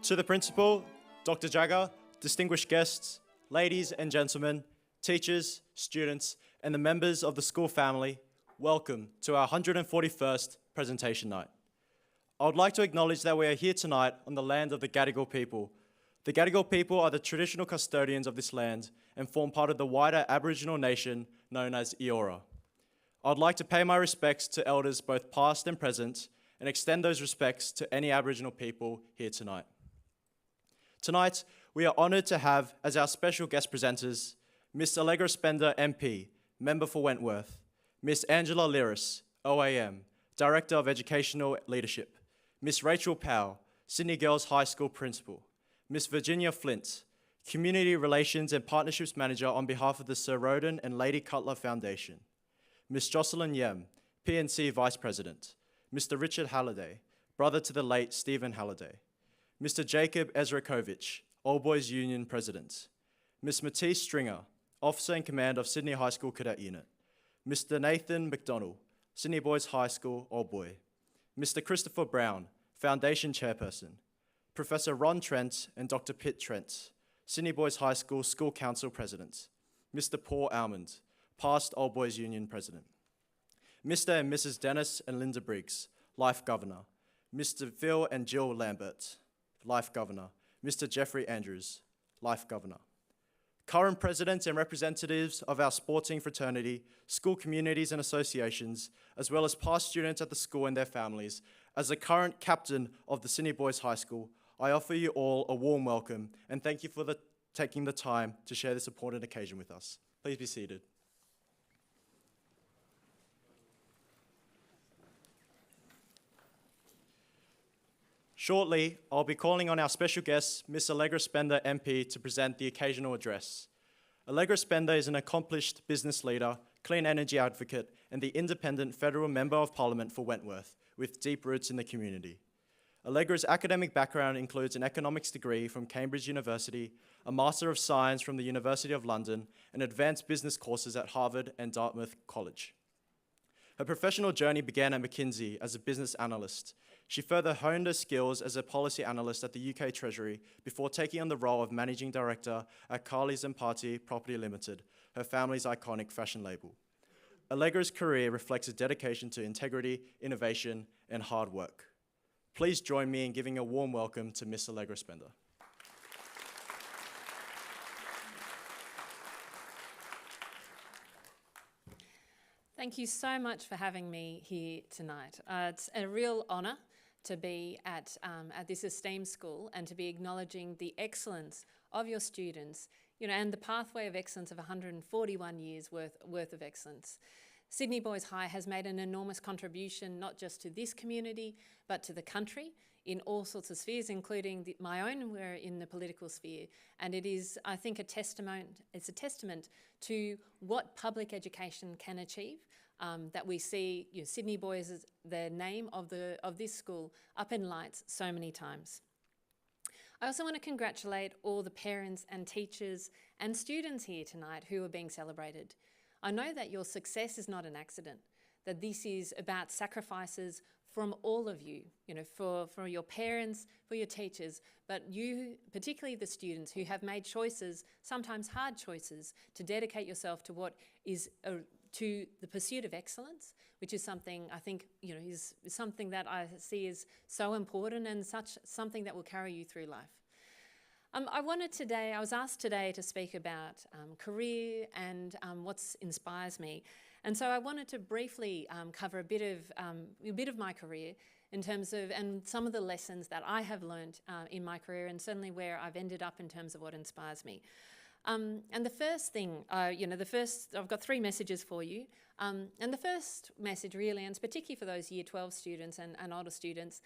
To the Principal, Dr. Jagger, distinguished guests, ladies and gentlemen, teachers, students, and the members of the school family, welcome to our 141st presentation night. I would like to acknowledge that we are here tonight on the land of the Gadigal people. The Gadigal people are the traditional custodians of this land and form part of the wider Aboriginal nation known as Eora. I would like to pay my respects to elders both past and present and extend those respects to any Aboriginal people here tonight. Tonight, we are honoured to have as our special guest presenters Miss Allegra Spender MP, Member for Wentworth, Miss Angela Liris, OAM, Director of Educational Leadership, Miss Rachel Powell, Sydney Girls High School Principal, Miss Virginia Flint, Community Relations and Partnerships Manager on behalf of the Sir Roden and Lady Cutler Foundation, Miss Jocelyn Yem, PNC Vice President, Mr. Richard Halliday, brother to the late Stephen Halliday, Mr. Jacob Ezrakovich, Old Boys Union President, Miss Matisse Stringer, Officer in Command of Sydney High School Cadet Unit, Mr. Nathan McDonald, Sydney Boys High School Old Boy, Mr. Christopher Brown, Foundation Chairperson, Professor Ron Trent and Dr. Pitt Trent, Sydney Boys High School School Council President, Mr. Paul Almond, past Old Boys Union President, Mr. and Mrs. Dennis and Linda Briggs, Life Governor, Mr. Phil and Jill Lambert, Life Governor, Mr. Jeffrey Andrews, Life Governor. Current presidents and representatives of our sporting fraternity, school communities and associations, as well as past students at the school and their families, as the current captain of the Sydney Boys High School, I offer you all a warm welcome and thank you for taking the time to share this important occasion with us. Please be seated. Shortly, I'll be calling on our special guest, Miss Allegra Spender MP, to present the occasional address. Allegra Spender is an accomplished business leader, clean energy advocate, and the independent federal member of parliament for Wentworth, with deep roots in the community. Allegra's academic background includes an economics degree from Cambridge University, a Master of Science from the University of London, and advanced business courses at Harvard and Dartmouth College. Her professional journey began at McKinsey as a business analyst. She further honed her skills as a policy analyst at the UK Treasury before taking on the role of managing director at Carly's & Party Property Limited, her family's iconic fashion label. Allegra's career reflects a dedication to integrity, innovation, and hard work. Please join me in giving a warm welcome to Miss Allegra Spender. Thank you so much for having me here tonight. It's a real honour to be at this esteemed school and to be acknowledging the excellence of your students, and the pathway of excellence of 141 years worth of excellence. Sydney Boys High has made an enormous contribution not just to this community but to the country in all sorts of spheres, including my own. We're in the political sphere, and it is, I think, it's a testament to what public education can achieve. That we see Sydney Boys as the name of this school up in lights so many times. I also want to congratulate all the parents and teachers and students here tonight who are being celebrated. I know that your success is not an accident, that this is about sacrifices from all of you, for your parents, for your teachers, but you, particularly the students who have made choices, sometimes hard choices, to dedicate yourself to what is to the pursuit of excellence, which is something I think is something that I see as so important and something that will carry you through life. I was asked today to speak about career and what inspires me, and so I wanted to briefly cover a bit of my career in terms of and some of the lessons that I have learned in my career, and certainly where I've ended up in terms of what inspires me. And the first thing, I've got 3 messages for you. And the first message really, and particularly for those Year 12 students and older students,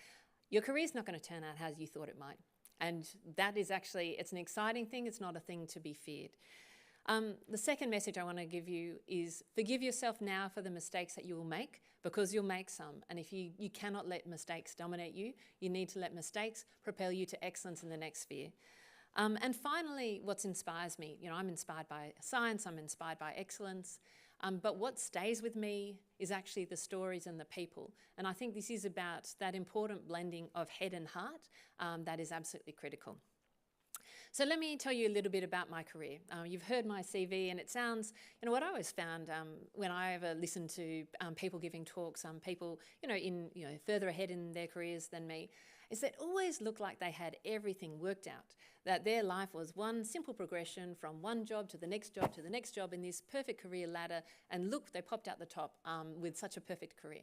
your career's not going to turn out how you thought it might. And that is actually, it's an exciting thing, it's not a thing to be feared. The second message I want to give you is forgive yourself now for the mistakes that you will make, because you'll make some. And if you cannot let mistakes dominate you, you need to let mistakes propel you to excellence in the next sphere. And finally, what inspires me, I'm inspired by science, I'm inspired by excellence. But what stays with me is actually the stories and the people. And I think this is about that important blending of head and heart that is absolutely critical. So let me tell you a little bit about my career. You've heard my CV, and it sounds, what I always found when I ever listened to people giving talks, people, further ahead in their careers than me, is that always looked like they had everything worked out, that their life was one simple progression from one job to the next job to the next job in this perfect career ladder, and look, they popped out the top with such a perfect career.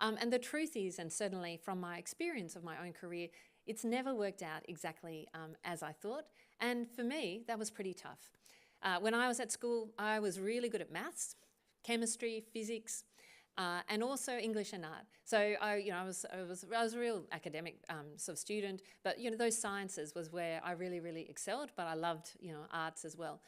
And the truth is, and certainly from my experience of my own career, it's never worked out exactly as I thought, and for me, that was pretty tough. When I was at school, I was really good at maths, chemistry, physics, and also English and art. So I was a real academic sort of student, but those sciences was where I really, really excelled. But I loved arts as well.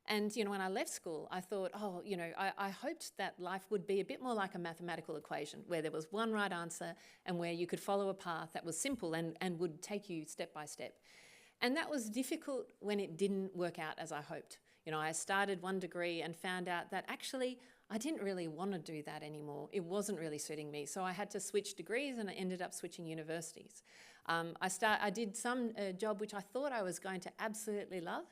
And when I left school, I thought, I hoped that life would be a bit more like a mathematical equation, where there was one right answer and where you could follow a path that was simple and would take you step by step. And that was difficult when it didn't work out as I hoped. I started one degree and found out that actually I didn't really want to do that anymore. It wasn't really suiting me. So I had to switch degrees, and I ended up switching universities. I did some job which I thought I was going to absolutely love,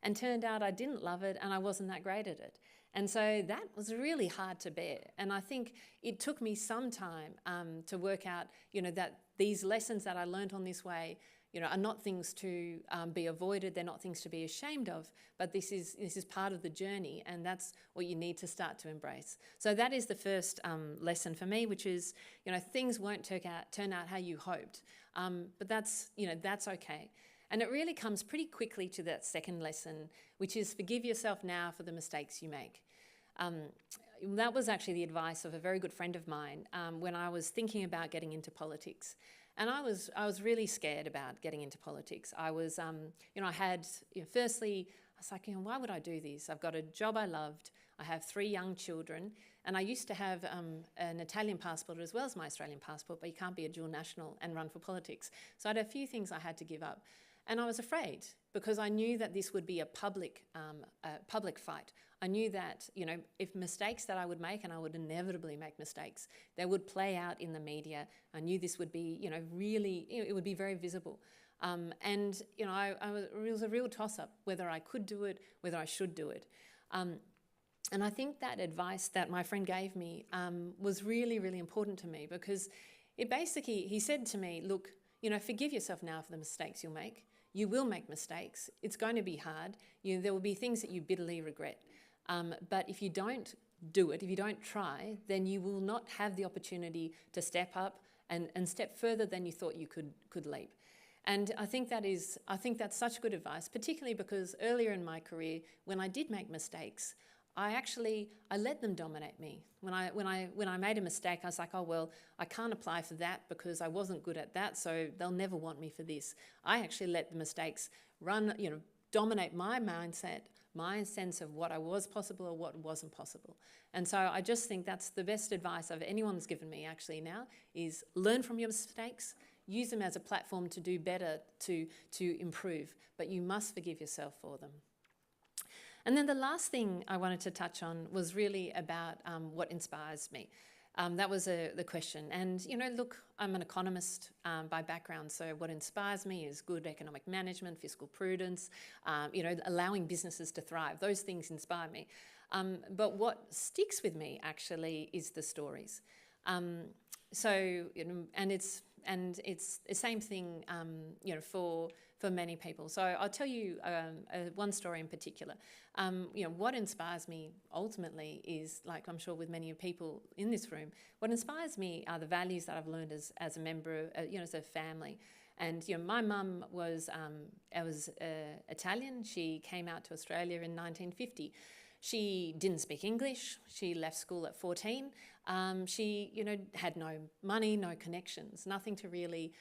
and turned out I didn't love it and I wasn't that great at it. And so that was really hard to bear. And I think it took me some time to work out, that these lessons that I learned on this way, are not things to be avoided. They're not things to be ashamed of, but this is part of the journey, and that's what you need to start to embrace. So that is the first lesson for me, which is, things won't turn out how you hoped, but that's okay. And it really comes pretty quickly to that second lesson, which is forgive yourself now for the mistakes you make. That was actually the advice of a very good friend of mine when I was thinking about getting into politics. And I was really scared about getting into politics. I was, firstly, I was like, why would I do this? I've got a job I loved. I have 3 young children. And I used to have an Italian passport as well as my Australian passport, but you can't be a dual national and run for politics. So I had a few things I had to give up. And I was afraid because I knew that this would be a public fight. I knew that, if mistakes that I would make, and I would inevitably make mistakes, they would play out in the media. I knew this would be, really, it would be very visible. It was a real toss-up whether I could do it, whether I should do it. And I think that advice that my friend gave me was really, really important to me because he said to me, look, forgive yourself now for the mistakes you'll make. You will make mistakes. It's going to be hard. There will be things that you bitterly regret. But if you don't do it, if you don't try, then you will not have the opportunity to step up and step further than you thought you could leap. And I think that's such good advice, particularly because earlier in my career, when I did make mistakes, I let them dominate me. When I made a mistake, I was like, oh, well, I can't apply for that because I wasn't good at that, so they'll never want me for this. I actually let the mistakes dominate my mindset, my sense of what I was possible or what wasn't possible. And so I just think that's the best advice anyone's given me actually now is learn from your mistakes, use them as a platform to do better, to improve, but you must forgive yourself for them. And then the last thing I wanted to touch on was really about what inspires me. That was the question. And, look, I'm an economist by background, so what inspires me is good economic management, fiscal prudence, allowing businesses to thrive. Those things inspire me. But what sticks with me, actually, is the stories. And it's the same thing, for many people. So I'll tell you one story in particular. What inspires me ultimately is, like I'm sure with many people in this room, what inspires me are the values that I've learned as a member, as a family. And my mum was Italian. She came out to Australia in 1950. She didn't speak English. She left school at 14. She, had no money, no connections, nothing to really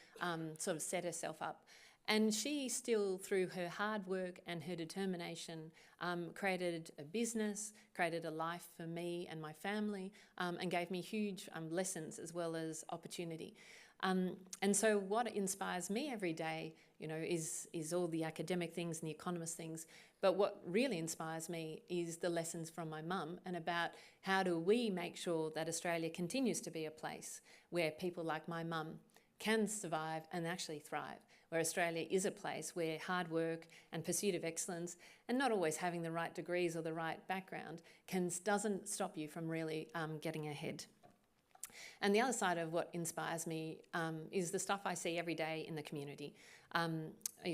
sort of set herself up. And she still, through her hard work and her determination, created a business, created a life for me and my family, and gave me huge lessons as well as opportunity. And so what inspires me every day, is all the academic things and the economist things. But what really inspires me is the lessons from my mum and about how do we make sure that Australia continues to be a place where people like my mum can survive and actually thrive, where Australia is a place where hard work and pursuit of excellence and not always having the right degrees or the right background doesn't stop you from really getting ahead. And the other side of what inspires me is the stuff I see every day in the community.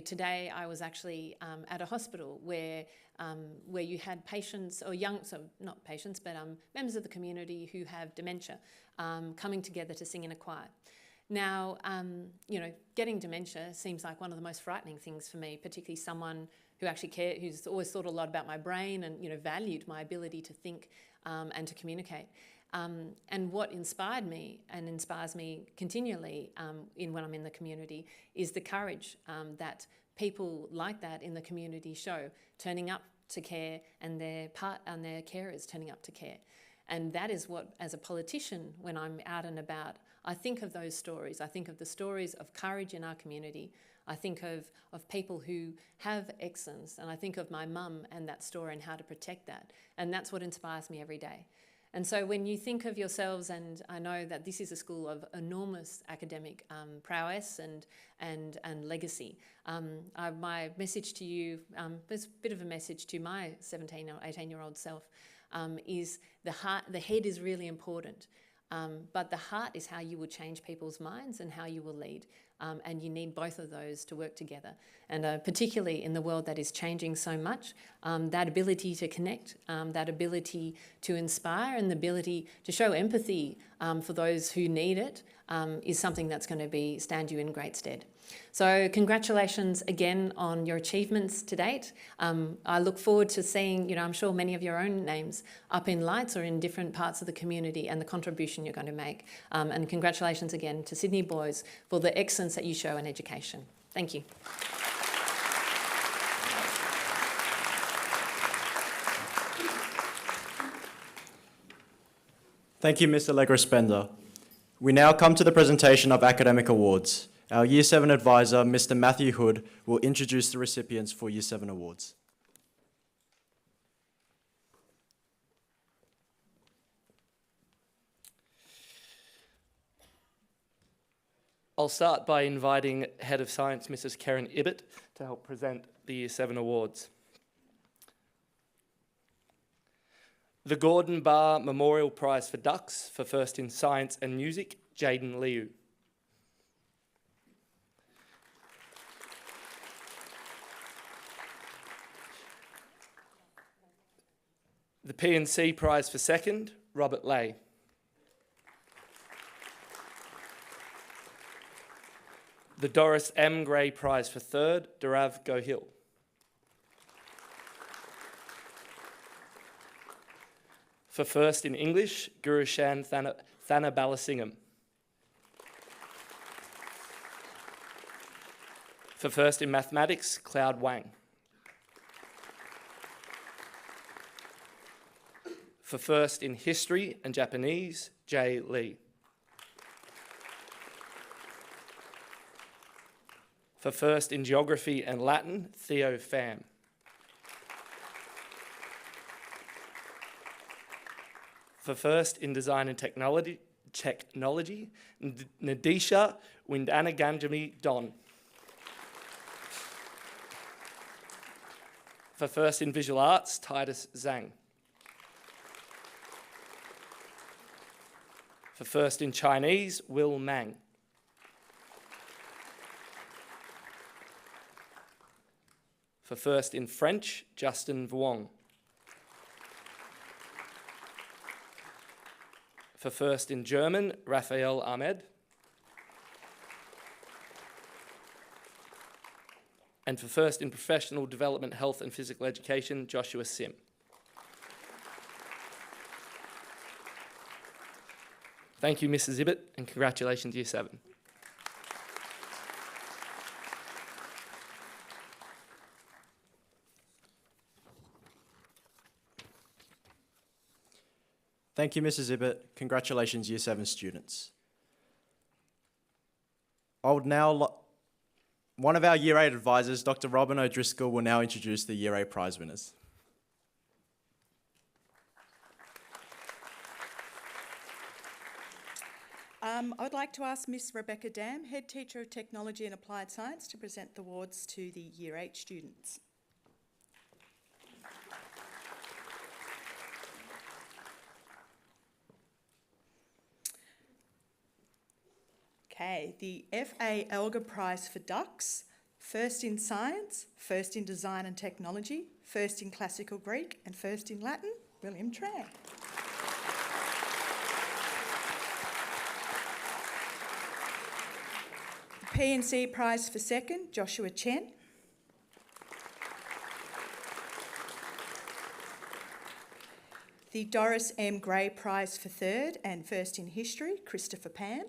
Today I was actually at a hospital where you had patients, or not patients, but members of the community who have dementia coming together to sing in a choir. Now, getting dementia seems like one of the most frightening things for me, particularly someone who actually who's always thought a lot about my brain and valued my ability to think and to communicate. And what inspired me and inspires me continually when I'm in the community is the courage that people like that in the community show, turning up to care, and their carers turning up to care. And that is what, as a politician, when I'm out and about, I think of those stories. I think of the stories of courage in our community. I think of people who have excellence, and I think of my mum and that story and how to protect that. And that's what inspires me every day. And so when you think of yourselves, and I know that this is a school of enormous academic prowess and legacy, my message to you, there's a bit of a message to my 17 or 18-year-old self, is the head is really important. But the heart is how you will change people's minds and how you will lead. And you need both of those to work together. And particularly in the world that is changing so much, that ability to connect, that ability to inspire, and the ability to show empathy for those who need it is something that's going to stand you in great stead. So congratulations again on your achievements to date. I look forward to seeing, I'm sure many of your own names up in lights or in different parts of the community, and the contribution you're going to make. And congratulations again to Sydney Boys for the excellence that you show in education. Thank you. Thank you, Mr. Allegra-Spender. We now come to the presentation of academic awards. Our Year 7 advisor, Mr. Matthew Hood, will introduce the recipients for Year 7 awards. I'll start by inviting Head of Science, Mrs. Karen Ibbott, to help present the Year 7 awards. The Gordon Barr Memorial Prize for Ducks for first in Science and Music, Jaden Liu. The P&C Prize for second, Robert Lay. The Doris M. Gray Prize for third, Dharav Gohil. For first in English, Gurushan Thanabalasingam. For first in mathematics, Cloud Wang. For first in history and Japanese, Jay Lee. For first in geography and Latin, Theo Pham. For first in design and technology, Nadisha Windanaganjami Don. For first in visual arts, Titus Zhang. For first in Chinese, Will Mang. For first in French, Justin Vuong. For first in German, Raphael Ahmed. And for first in professional development, health and physical education, Joshua Sim. Thank you, Mrs. Ibbott, and congratulations, Year 7. Thank you, Mrs. Ibbott. Congratulations, Year 7 students. One of our Year 8 advisors, Dr. Robin O'Driscoll, will now introduce the Year 8 prize winners. I would like to ask Miss Rebecca Dam, Head Teacher of Technology and Applied Science, to present the awards to the Year 8 students. Okay, the F.A. Elgar Prize for Ducks, first in Science, first in Design and Technology, first in Classical Greek and first in Latin, William Tran. P&C Prize for second, Joshua Chen. The Doris M. Gray Prize for third and first in History, Christopher Pan.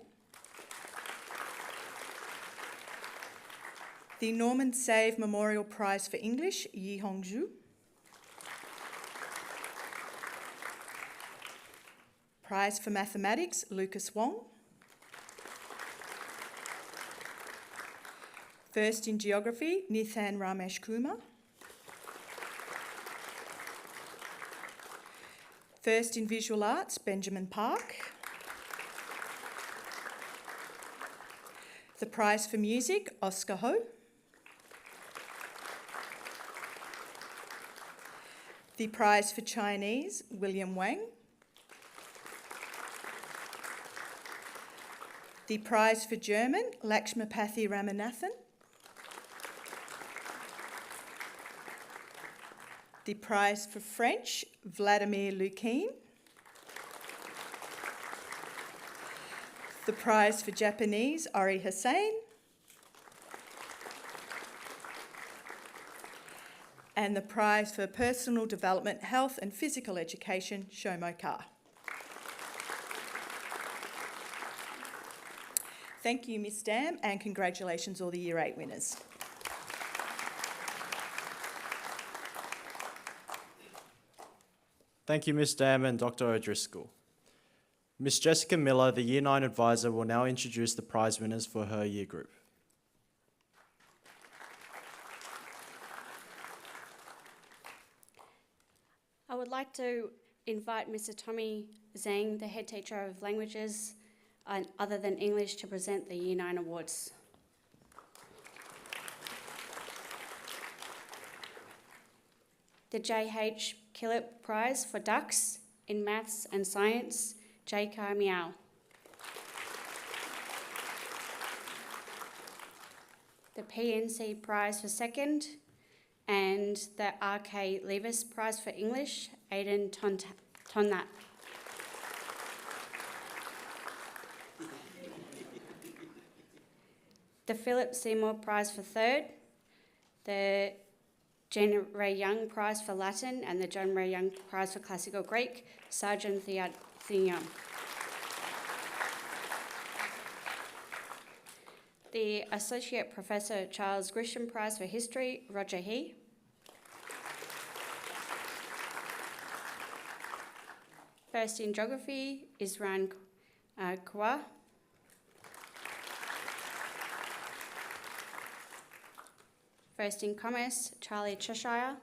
The Norman Save Memorial Prize for English, Yi Hong Zhu. Prize for Mathematics, Lucas Wong. First in Geography, Nithan Ramesh Kumar. First in Visual Arts, Benjamin Park. The Prize for Music, Oscar Ho. The Prize for Chinese, William Wang. The Prize for German, Lakshmipathy Ramanathan. The Prize for French, Vladimir Lukin. The Prize for Japanese, Ori Hussein. And the Prize for Personal Development, Health and Physical Education, Shomo Kar. Thank you, Ms Dam, and congratulations all the Year 8 winners. Thank you, Ms Dam and Dr. O'Driscoll. Ms Jessica Miller, the Year 9 advisor, will now introduce the prize winners for her year group. I would like to invite Mr. Tommy Zhang, the Head Teacher of Languages other than English, to present the Year 9 awards. The J.H. Killip Prize for Ducks in Maths and Science, J.K. Miao. The P&C Prize for second, and the R.K. Levis Prize for English, Aidan Tonnat. The Philip Seymour Prize for third, the Jen Ray Young Prize for Latin, and the John Ray Young Prize for Classical Greek, Sarjan Thiam. The Associate Professor Charles Grisham Prize for History, Roger He. First in Geography, Isran Kaur. First in Commerce, Charlie Cheshire.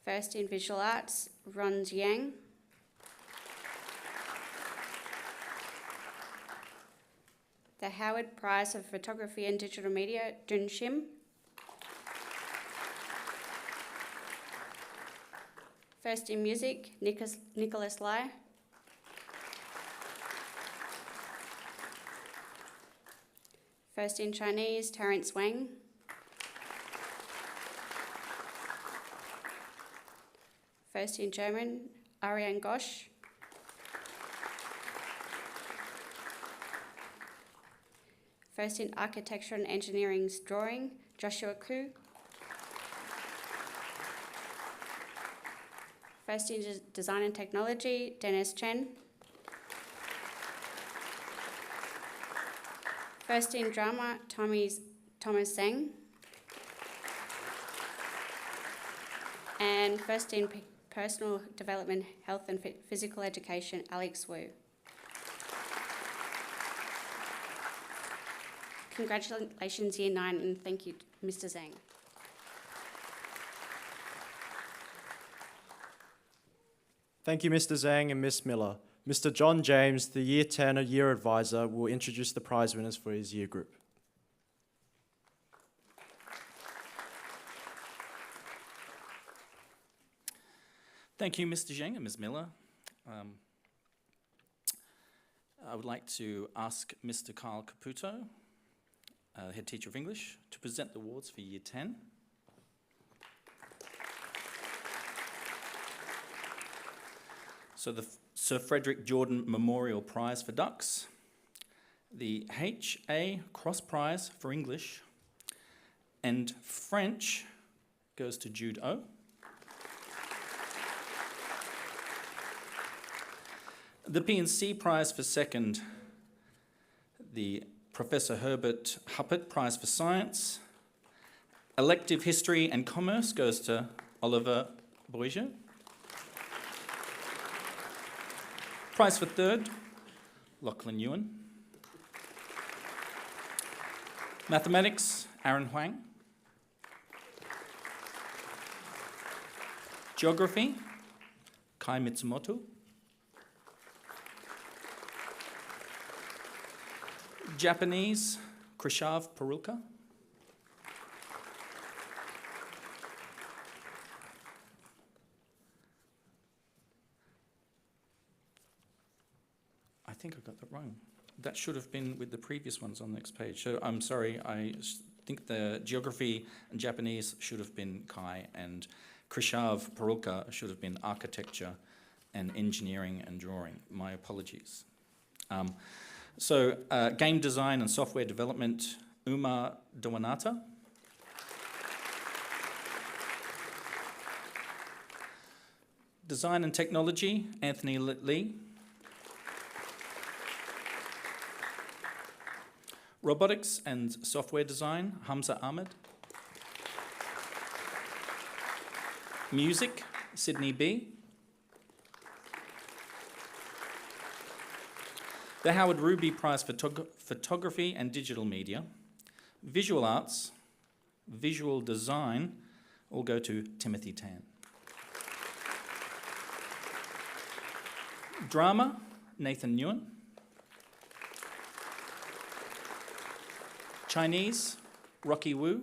First in Visual Arts, Ron Jiang. The Howard Prize for Photography and Digital Media, Dun Shim. First in Music, Nicholas Lai. First in Chinese, Terence Wang. First in German, Ariane Gosch. First in Architecture and Engineering's Drawing, Joshua Koo. First in Design and Technology, Dennis Chen. First in Drama, Thomas Zhang. And first in Personal Development, Health and Physical Education, Alex Wu. Congratulations, Year 9, and thank you, Mr. Zhang. Thank you, Mr. Zhang and Ms. Miller. Mr. John James, the Year 10 Year Advisor, will introduce the prize winners for his year group. Thank you, Mr. Zhang and Ms. Miller. I would like to ask Mr. Kyle Caputo, Head Teacher of English, to present the awards for Year 10. So the Sir Frederick Jordan Memorial Prize for Ducks, the H.A. Cross Prize for English, and French goes to Jude O. The P&C Prize for Second, the Professor Herbert Huppert Prize for Science. Elective History and Commerce goes to Oliver Boiger. Prize for Third, Lachlan Ewan. Mathematics, Aaron Huang. Geography, Kai Mitsumoto. Japanese, Krishav Parulka. I think I got that wrong. That should have been with the previous ones on the next page. So I'm sorry, I think the geography and Japanese should have been Kai, and Krishav Parulka should have been architecture and engineering and drawing. My apologies. So game design and software development, Uma Dewanata. Design and technology, Anthony Lee. Robotics and software design, Hamza Ahmed. Music, Sydney B. The Howard Ruby Prize for Photography and Digital Media. Visual Arts, Visual Design, all go to Timothy Tan. Drama, Nathan Nguyen. Chinese, Rocky Wu.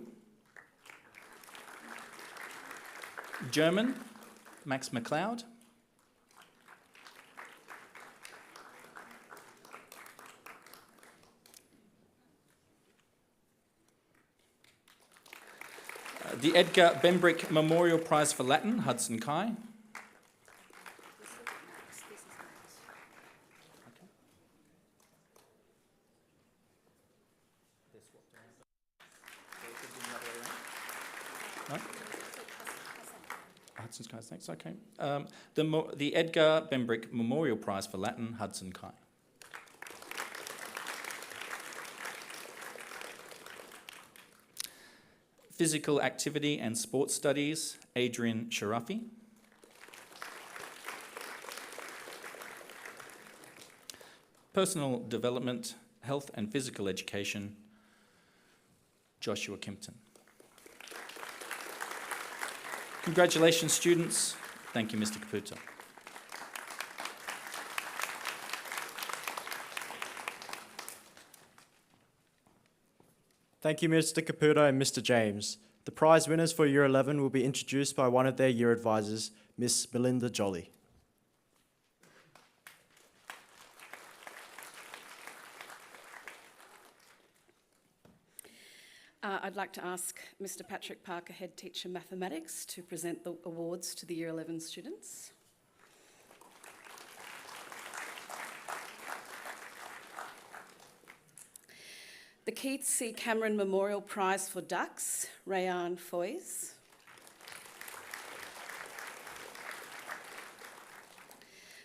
German, Max McLeod. The Edgar Bembrick Memorial Prize for Latin, Hudson Kai. Hudson Kai's next, okay. The Edgar Bembrick Memorial Prize for Latin, Hudson Kai. Physical Activity and Sports Studies, Adrian Sharafi. Personal Development, Health and Physical Education, Joshua Kimpton. Congratulations, students. Thank you, Mr. Caputo. Thank you, Mr. Caputo and Mr. James. The prize winners for Year 11 will be introduced by one of their year advisors, Miss Melinda Jolly. I'd like to ask Mr. Patrick Parker, Head Teacher Mathematics, to present the awards to the Year 11 students. The Keith C. Cameron Memorial Prize for Ducks, Rayan Foys.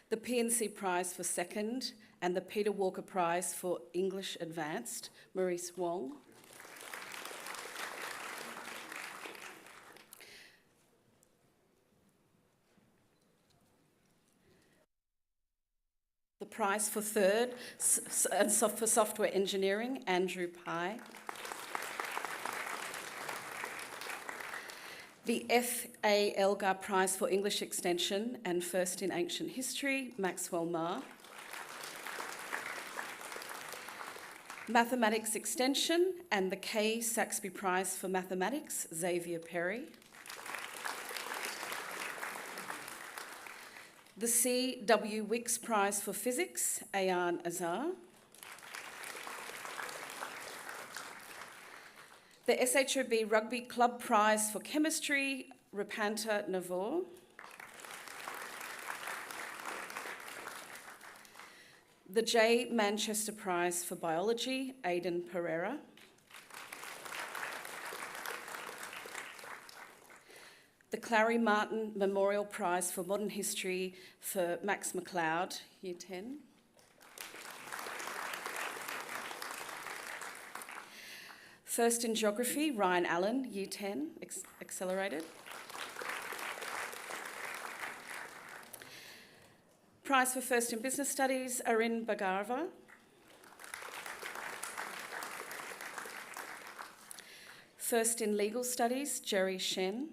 The P&C Prize for Second and the Peter Walker Prize for English Advanced, Maurice Wong. The prize for third for software engineering, Andrew Pye. The F.A. Elgar Prize for English Extension and First in Ancient History, Maxwell Marr. Mathematics Extension and the K. Saxby Prize for Mathematics, Xavier Perry. The C. W. Wicks Prize for Physics, Ayan Azar. The SHOB Rugby Club Prize for Chemistry, Rapanta Navor. The J. Manchester Prize for Biology, Aidan Pereira. The Clary Martin Memorial Prize for Modern History for Max McLeod, Year 10. First in Geography, Ryan Allen, Year 10, Accelerated. Prize for First in Business Studies, Arin Bagarva. First in Legal Studies, Jerry Shen.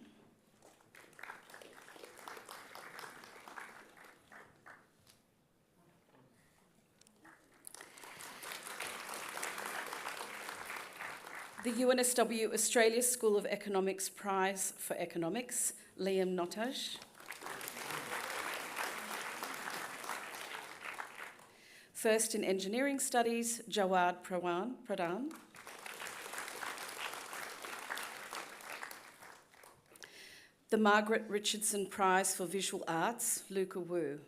The UNSW Australia School of Economics Prize for Economics, Liam Notaj. First in Engineering Studies, Jawad Pradhan. The Margaret Richardson Prize for Visual Arts, Luca Wu.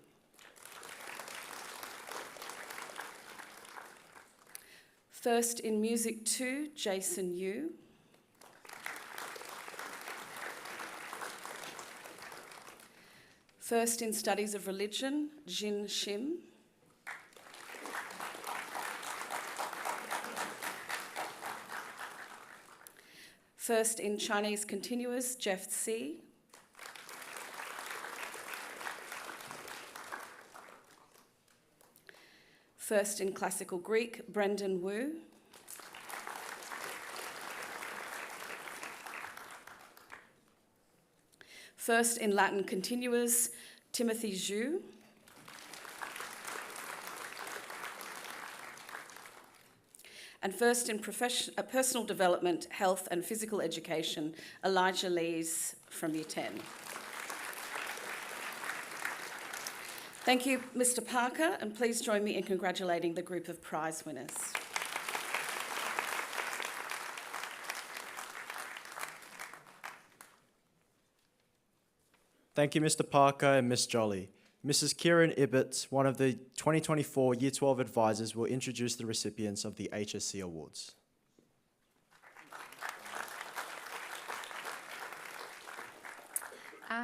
First in Music 2, Jason Yu. First in Studies of Religion, Jin Shim. First in Chinese Continuous, Jeff Tse. First in Classical Greek, Brendan Wu. First in Latin Continuous, Timothy Zhu. And first in Personal Development, Health and Physical Education, Elijah Lees from Year 10. Thank you, Mr. Parker, and please join me in congratulating the group of prize winners. Thank you, Mr. Parker and Ms. Jolly. Mrs. Kieran Ibbott, one of the 2024 Year 12 advisors, will introduce the recipients of the HSC Awards.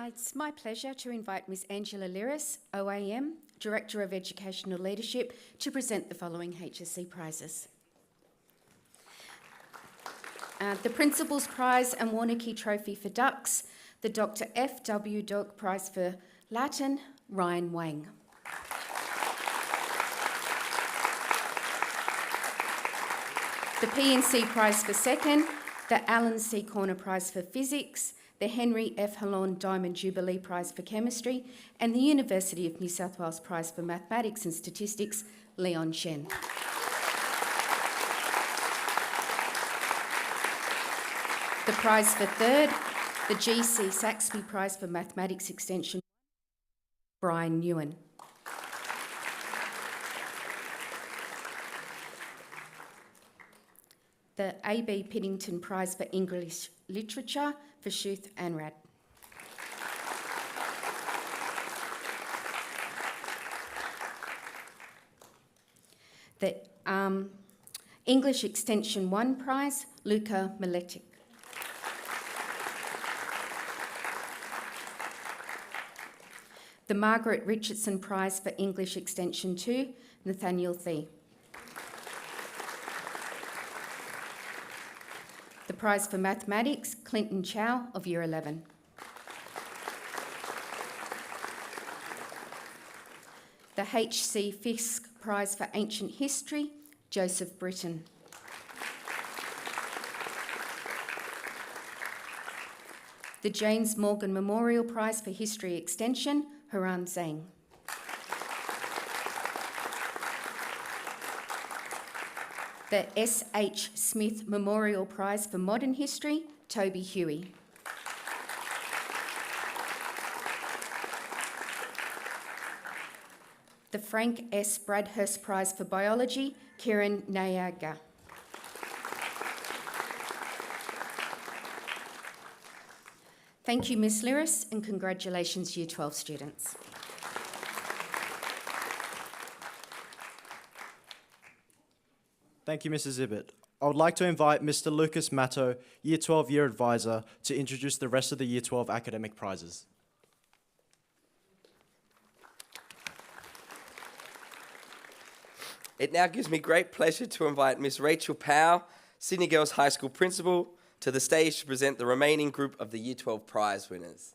It's my pleasure to invite Ms. Angela Liris, OAM, Director of Educational Leadership, to present the following HSC prizes. The Principal's Prize and Warneke Trophy for Ducks, the Dr. F.W. Doak Prize for Latin, Ryan Wang. The P&C Prize for Second, the Alan C. Corner Prize for Physics, the Henry F. Hallon Diamond Jubilee Prize for Chemistry, and the University of New South Wales Prize for Mathematics and Statistics, Leon Shen. The prize for third, the G.C. Saxby Prize for Mathematics Extension, Brian Nguyen. The A.B. Piddington Prize for English Literature for Shuth Anrad. The English Extension 1 Prize, Luca Miletic. The Margaret Richardson Prize for English Extension 2, Nathaniel Thie. The Prize for Mathematics, Clinton Chow of Year 11. The H.C. Fisk Prize for Ancient History, Joseph Britton. The James Morgan Memorial Prize for History Extension, Haran Zhang. The S.H. Smith Memorial Prize for Modern History, Toby Huey. The Frank S. Bradhurst Prize for Biology, Kiran Nayaga. Thank you, Ms. Liris, and congratulations, Year 12 students. Thank you, Mrs. Ibbott. I would like to invite Mr. Lucas Matto, Year 12 Year Advisor, to introduce the rest of the Year 12 academic prizes. It now gives me great pleasure to invite Miss Rachel Powell, Sydney Girls High School Principal, to the stage to present the remaining group of the Year 12 prize winners.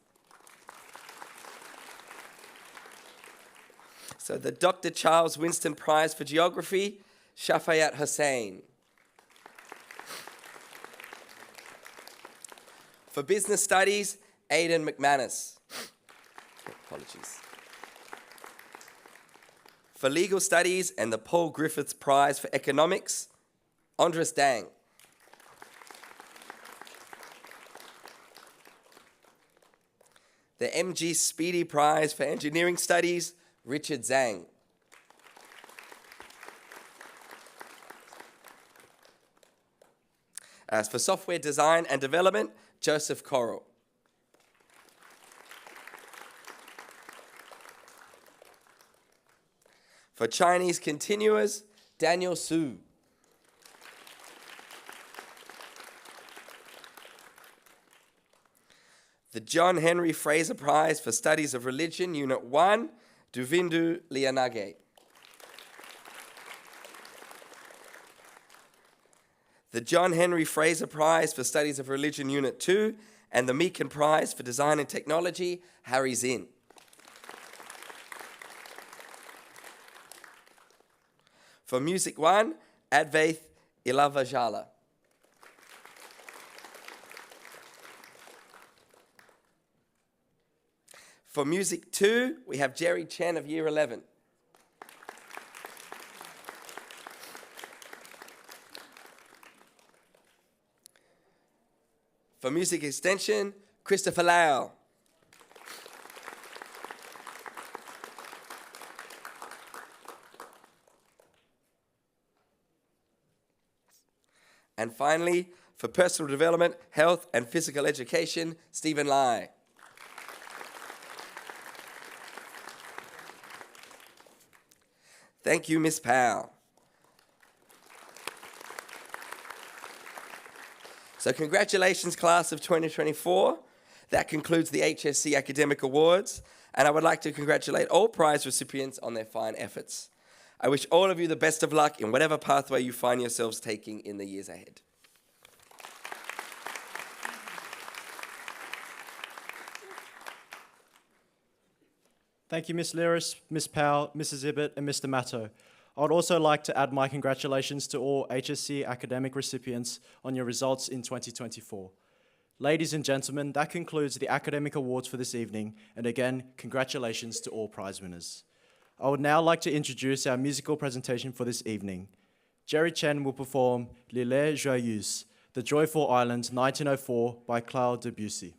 So the Dr. Charles Winston Prize for Geography, Shafayat Hussain. For Business Studies, Aidan McManus. Apologies. For Legal Studies and the Paul Griffiths Prize for Economics, Andres Dang. The MG Speedy Prize for Engineering Studies, Richard Zhang. As for Software Design and Development, Joseph Correll. For Chinese Continuers, Daniel Su. The John Henry Fraser Prize for Studies of Religion, Unit 1, Duvindu Lianage. The John Henry Fraser Prize for Studies of Religion, Unit 2, and the Meakin Prize for Design and Technology, Harry Zinn. For Music 1, Advaith Ilavajala. For Music 2, we have Jerry Chen of Year 11. For Music Extension, Christopher Lau. And finally, for Personal Development, Health and Physical Education, Stephen Lai. Thank you, Ms. Powell. So congratulations, class of 2024. That concludes the HSC Academic Awards, and I would like to congratulate all prize recipients on their fine efforts. I wish all of you the best of luck in whatever pathway you find yourselves taking in the years ahead. Thank you, Ms. Liris, Ms. Powell, Mrs. Ibbott, and Mr. Matto. I would also like to add my congratulations to all HSC academic recipients on your results in 2024. Ladies and gentlemen, that concludes the academic awards for this evening, and again, congratulations to all prize winners. I would now like to introduce our musical presentation for this evening. Jerry Chen will perform L'Île Joyeuse, The Joyful Island, 1904 by Claude Debussy.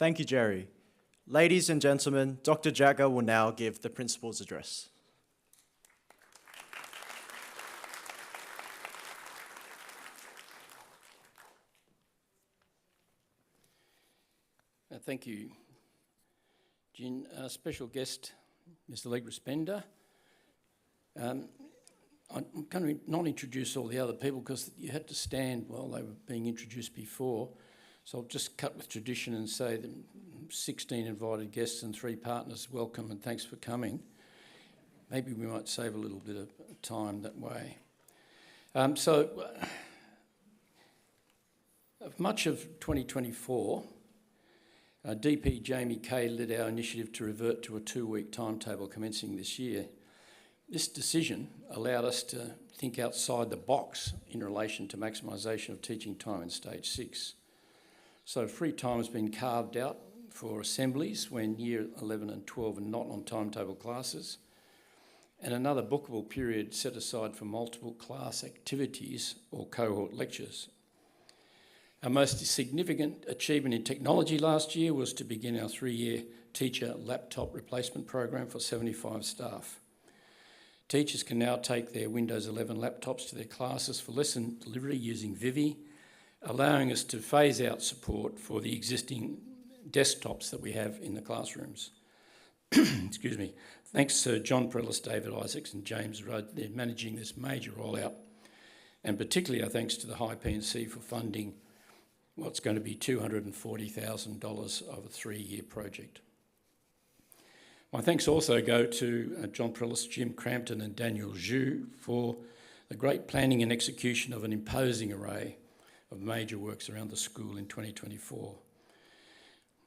Thank you, Jerry. Ladies and gentlemen, Dr. Jagger will now give the principal's address. Thank you, Jin. Special guest, Mr. Legris Bender. I'm going to not introduce all the other people because you had to stand while they were being introduced before. So I'll just cut with tradition and say that 16 invited guests and 3 partners, welcome and thanks for coming. Maybe we might save a little bit of time that way. Much of 2024, DP Jamie Kay led our initiative to revert to a 2-week timetable commencing this year. This decision allowed us to think outside the box in relation to maximisation of teaching time in Stage 6. So free time has been carved out for assemblies when Year 11 and 12 are not on timetable classes, and another bookable period set aside for multiple class activities or cohort lectures. Our most significant achievement in technology last year was to begin our 3-year teacher laptop replacement program for 75 staff. Teachers can now take their Windows 11 laptops to their classes for lesson delivery using Vivi, allowing us to phase out support for the existing desktops that we have in the classrooms. Excuse me. Thanks to John Prellis, David Isaacs and James Rudd, they're managing this major rollout. And particularly our thanks to the High P&C for funding what's going to be $240,000 of a 3-year project. My thanks also go to John Prellis, Jim Crampton and Daniel Zhu for the great planning and execution of an imposing array of major works around the school in 2024.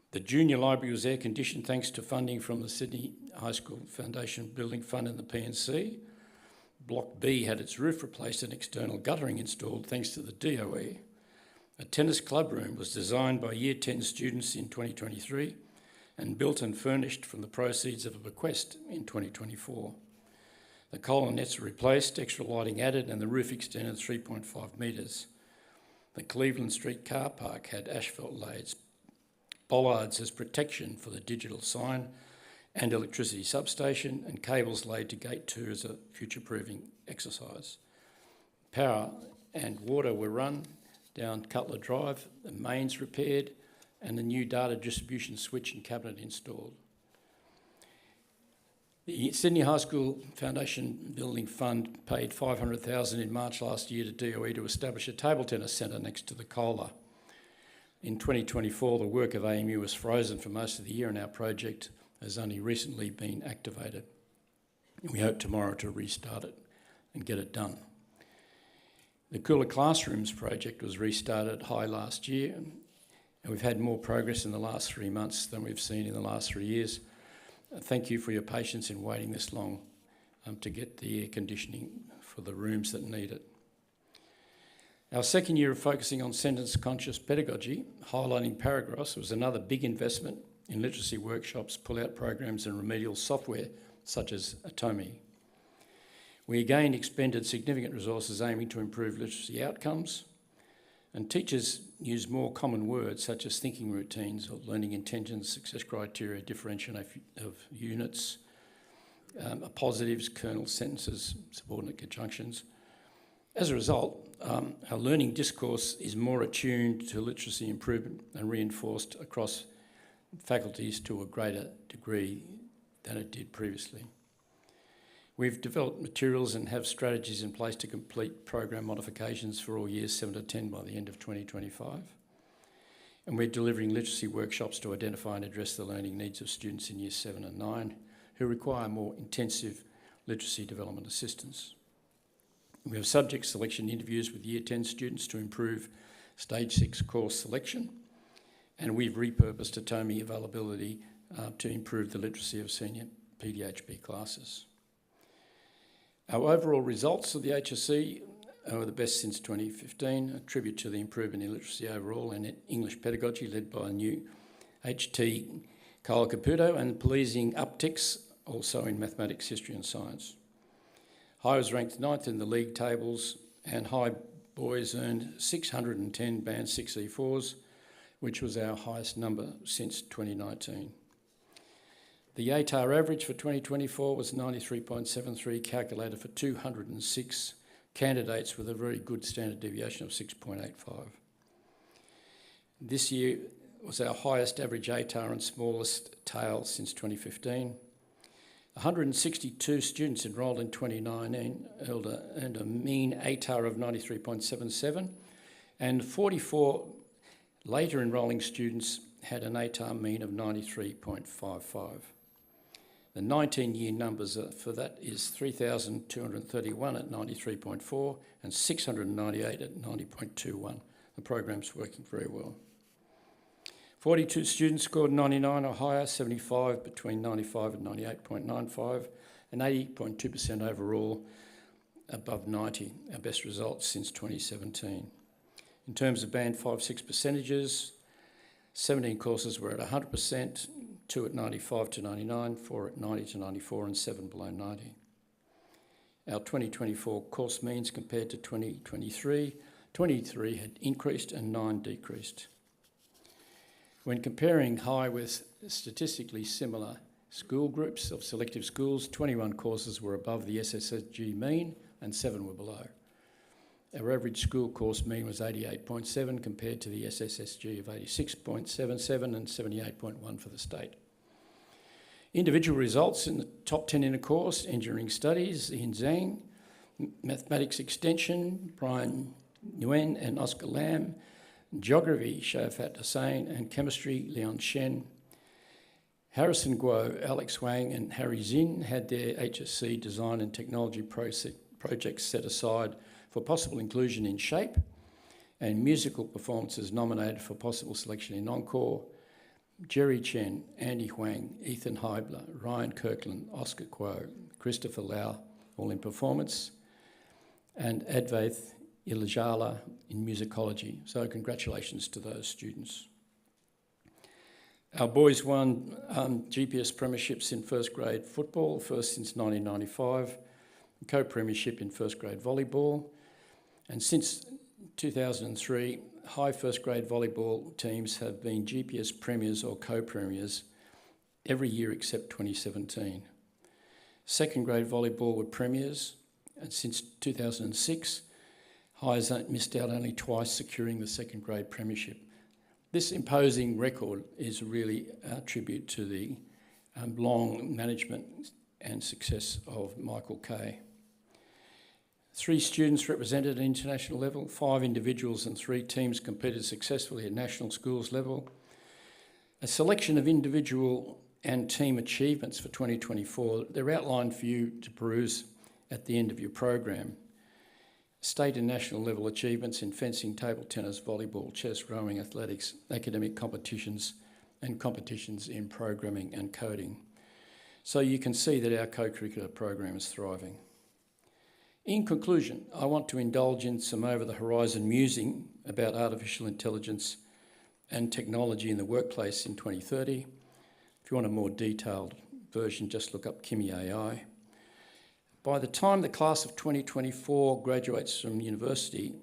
The junior library was air-conditioned thanks to funding from the Sydney High School Foundation Building Fund and the P&C. Block B had its roof replaced and external guttering installed thanks to the DOE. A tennis club room was designed by Year 10 students in 2023 and built and furnished from the proceeds of a bequest in 2024. The column nets were replaced, extra lighting added and the roof extended 3.5 metres. The Cleveland Street car park had asphalt laid, bollards as protection for the digital sign and electricity substation, and cables laid to Gate 2 as a future-proofing exercise. Power and water were run down Cutler Drive, the mains repaired, and the new data distribution switch and cabinet installed. The Sydney High School Foundation Building Fund paid $500,000 in March last year to DOE to establish a table tennis centre next to the Kohler. In 2024, the work of AMU was frozen for most of the year and our project has only recently been activated. We hope tomorrow to restart it and get it done. The Cooler Classrooms project was restarted high last year, and we've had more progress in the last 3 months than we've seen in the last 3 years. Thank you for your patience in waiting this long to get the air conditioning for the rooms that need it. Our second year of focusing on sentence-conscious pedagogy, highlighting paragraphs, was another big investment in literacy workshops, pull-out programs and remedial software such as Atomi. We again expended significant resources aiming to improve literacy outcomes, and teachers use more common words such as thinking routines or learning intentions, success criteria, differentiation of units, positives, kernel sentences, subordinate conjunctions. As a result, our learning discourse is more attuned to literacy improvement and reinforced across faculties to a greater degree than it did previously. We've developed materials and have strategies in place to complete program modifications for all years 7 to 10 by the end of 2025. And we're delivering literacy workshops to identify and address the learning needs of students in years 7 and 9 who require more intensive literacy development assistance. We have subject selection interviews with year 10 students to improve stage 6 course selection, and we've repurposed Atomi availability to improve the literacy of senior PDHB classes. Our overall results of the HSC are the best since 2015, a tribute to the improvement in literacy overall and in English pedagogy led by a new HT Kyle Caputo, and pleasing upticks also in mathematics, history and science. High was ranked 9th in the league tables, and High boys earned 610 Band 6 E4s, which was our highest number since 2019. The ATAR average for 2024 was 93.73, calculated for 206 candidates with a very good standard deviation of 6.85. This year was our highest average ATAR and smallest tail since 2015. 162 students enrolled in 2019 earned a mean ATAR of 93.77, and 44 later enrolling students had an ATAR mean of 93.55. The 19-year numbers for that is 3,231 at 93.4 and 698 at 90.21. The program's working very well. 42 students scored 99 or higher, 75 between 95 and 98.95, and 80.2% overall above 90, our best results since 2017. In terms of Band 5-6 percentages, 17 courses were at 100%, 2 at 95 to 99, 4 at 90 to 94, and 7 below 90. Our 2024 course means compared to 2023, 23 had increased and 9 decreased. When comparing high with statistically similar school groups of selective schools, 21 courses were above the SSSG mean and 7 were below. Our average school course mean was 88.7 compared to the SSSG of 86.77 and 78.1 for the state. Individual results in the top 10 in a course: engineering studies, Ian Zhang; mathematics extension, Brian Nguyen and Oscar Lam; geography, Shafat Hussain; and chemistry, Leon Shen. Harrison Guo, Alex Wang and Harry Zinn had their HSC design and technology projects set aside for possible inclusion in SHAPE, and musical performances nominated for possible selection in Encore. Jerry Chen, Andy Huang, Ethan Heibler, Ryan Kirkland, Oscar Kuo, Christopher Lau, all in performance, and Advaith Ilajala in musicology. So congratulations to those students. Our boys won GPS premierships in first grade football, first since 1995, co-premiership in first grade volleyball, and since 2003, high first grade volleyball teams have been GPS premiers or co-premiers every year except 2017. Second grade volleyball were premiers, and since 2006, highs missed out only twice, securing the second grade premiership. This imposing record is really a tribute to the long management and success of Michael Kay. 3 students represented at international level, 5 individuals and 3 teams competed successfully at national schools level. A selection of individual and team achievements for 2024, they're outlined for you to peruse at the end of your program. State and national level achievements in fencing, table tennis, volleyball, chess, rowing, athletics, academic competitions, and competitions in programming and coding. So you can see that our co-curricular program is thriving. In conclusion, I want to indulge in some over-the-horizon musing about artificial intelligence and technology in the workplace in 2030. If you want a more detailed version, just look up Kimi AI. By the time the class of 2024 graduates from university,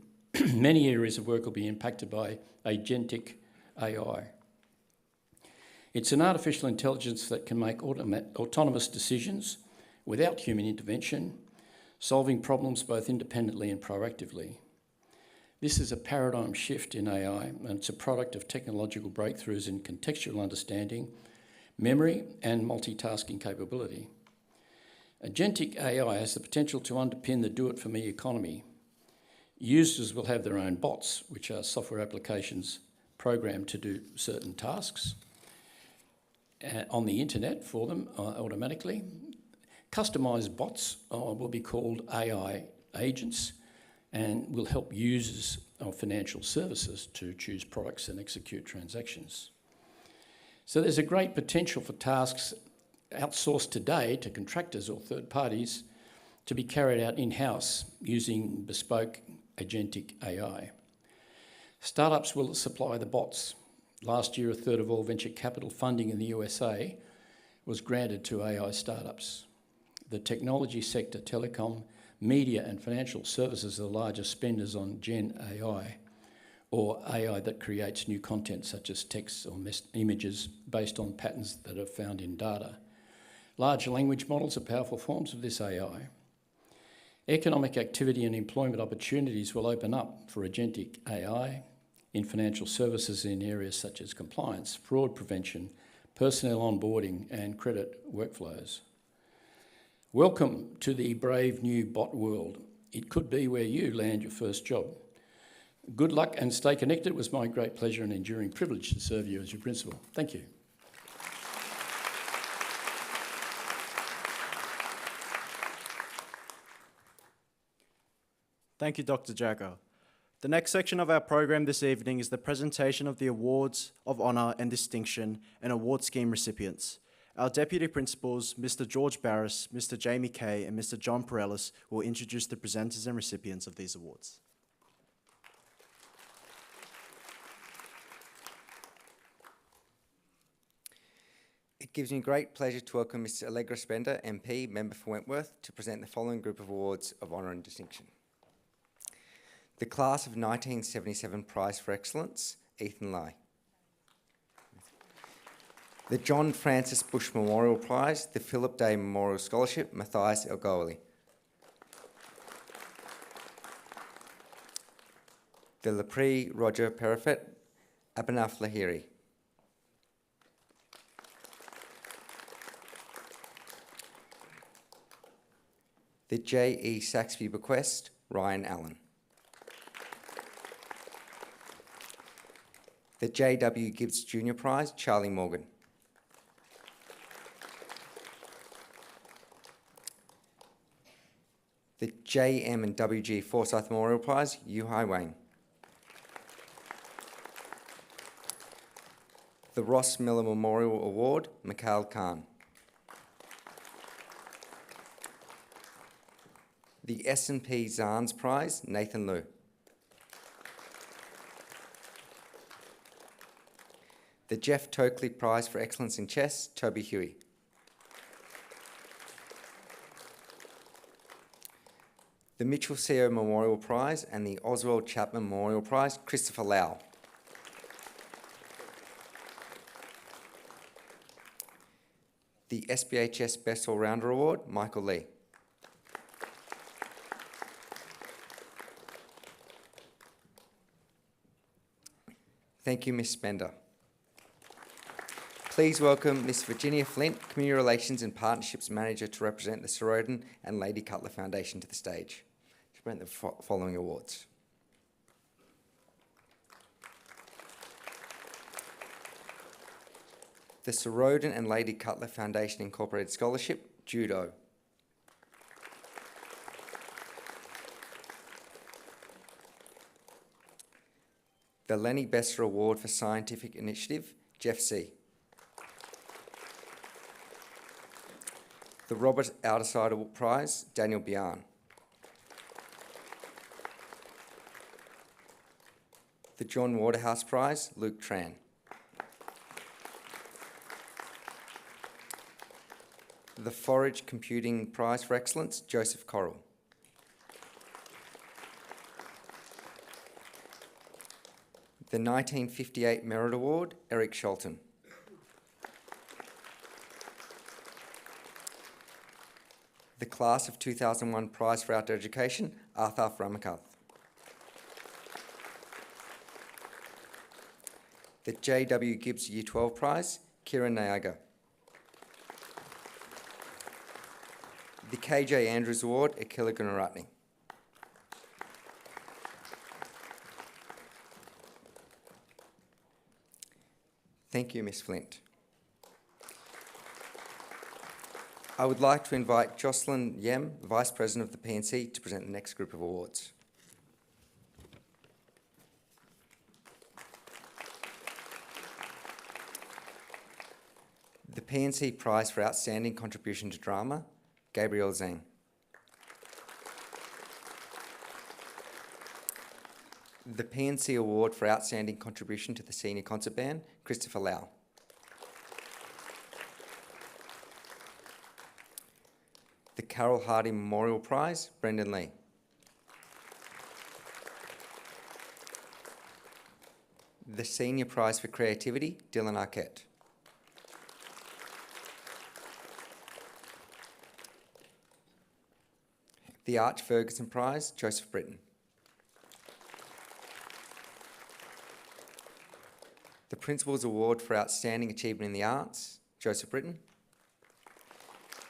many areas of work will be impacted by agentic AI. It's an artificial intelligence that can make autonomous decisions without human intervention, solving problems both independently and proactively. This is a paradigm shift in AI, and it's a product of technological breakthroughs in contextual understanding, memory, and multitasking capability. Agentic AI has the potential to underpin the do-it-for-me economy. Users will have their own bots, which are software applications programmed to do certain tasks on the internet for them automatically. Customised bots will be called AI agents and will help users of financial services to choose products and execute transactions. So there's a great potential for tasks outsourced today to contractors or third parties to be carried out in-house using bespoke agentic AI. Startups will supply the bots. Last year, 1/3 of all venture capital funding in the USA was granted to AI startups. The technology sector, telecom, media and financial services are the largest spenders on Gen AI, or AI that creates new content such as text or images based on patterns that are found in data. Large language models are powerful forms of this AI. Economic activity and employment opportunities will open up for agentic AI in financial services in areas such as compliance, fraud prevention, personnel onboarding and credit workflows. Welcome to the brave new bot world. It could be where you land your first job. Good luck and stay connected. It was my great pleasure and enduring privilege to serve you as your principal. Thank you. Thank you, Dr. Jagger. The next section of our program this evening is the presentation of the Awards of Honour and Distinction and Award Scheme recipients. Our Deputy Principals, Mr. George Barris, Mr. Jamie Kay and Mr. John Perellis will introduce the presenters and recipients of these awards. It gives me great pleasure to welcome Mr. Allegra Spender, MP, Member for Wentworth, to present the following group of awards of honour and distinction. The Class of 1977 Prize for Excellence, Ethan Lai. The John Francis Bush Memorial Prize, the Philip Day Memorial Scholarship, Matthias Elgoali. The Lepre Roger Perifet, Abhinav Lahiri. The J.E. Saxby Bequest, Ryan Allen. The J.W. Gibbs Junior Prize, Charlie Morgan. The J.M. and W.G. Forsyth Memorial Prize, Yuhai Wang. The Ross Miller Memorial Award, Mikhail Khan. The S&P Zahns Prize, Nathan Liu. The Jeff Tokley Prize for Excellence in Chess, Toby Huey. The Mitchell CEO Memorial Prize and the Oswald Chapman Memorial Prize, Christopher Lau. The SBHS Best All-Rounder Award, Michael Lee. Thank you, Ms. Spender. Please welcome Ms. Virginia Flint, Community Relations and Partnerships Manager, to represent the Sir Roden and Lady Cutler Foundation to the stage to present the following awards. The Sir Roden and Lady Cutler Foundation Incorporated Scholarship, Judo. The Lenny Besser Award for Scientific Initiative, Jeff C. The Robert Outerside Prize, Daniel Bian. The John Waterhouse Prize, Luke Tran. The Forage Computing Prize for Excellence, Joseph Correll. The 1958 Merit Award, Eric Sholton. The Class of 2001 Prize for Outdoor Education, Arthaf Ramakath. The J.W. Gibbs Year 12 Prize, Kieran Nayaga. The K.J. Andrews Award, Akila Gunaratne. Thank you, Ms. Flint. I would like to invite Jocelyn Yem, Vice President of the PNC, to present the next group of awards. The PNC Prize for Outstanding Contribution to Drama, Gabriel Zhang. The PNC Award for Outstanding Contribution to the Senior Concert Band, Christopher Lau. The Carol Hardy Memorial Prize, Brendan Lee. The Senior Prize for Creativity, Dylan Arquette. The Arch Ferguson Prize, Joseph Britton. The Principal's Award for Outstanding Achievement in the Arts, Joseph Britton.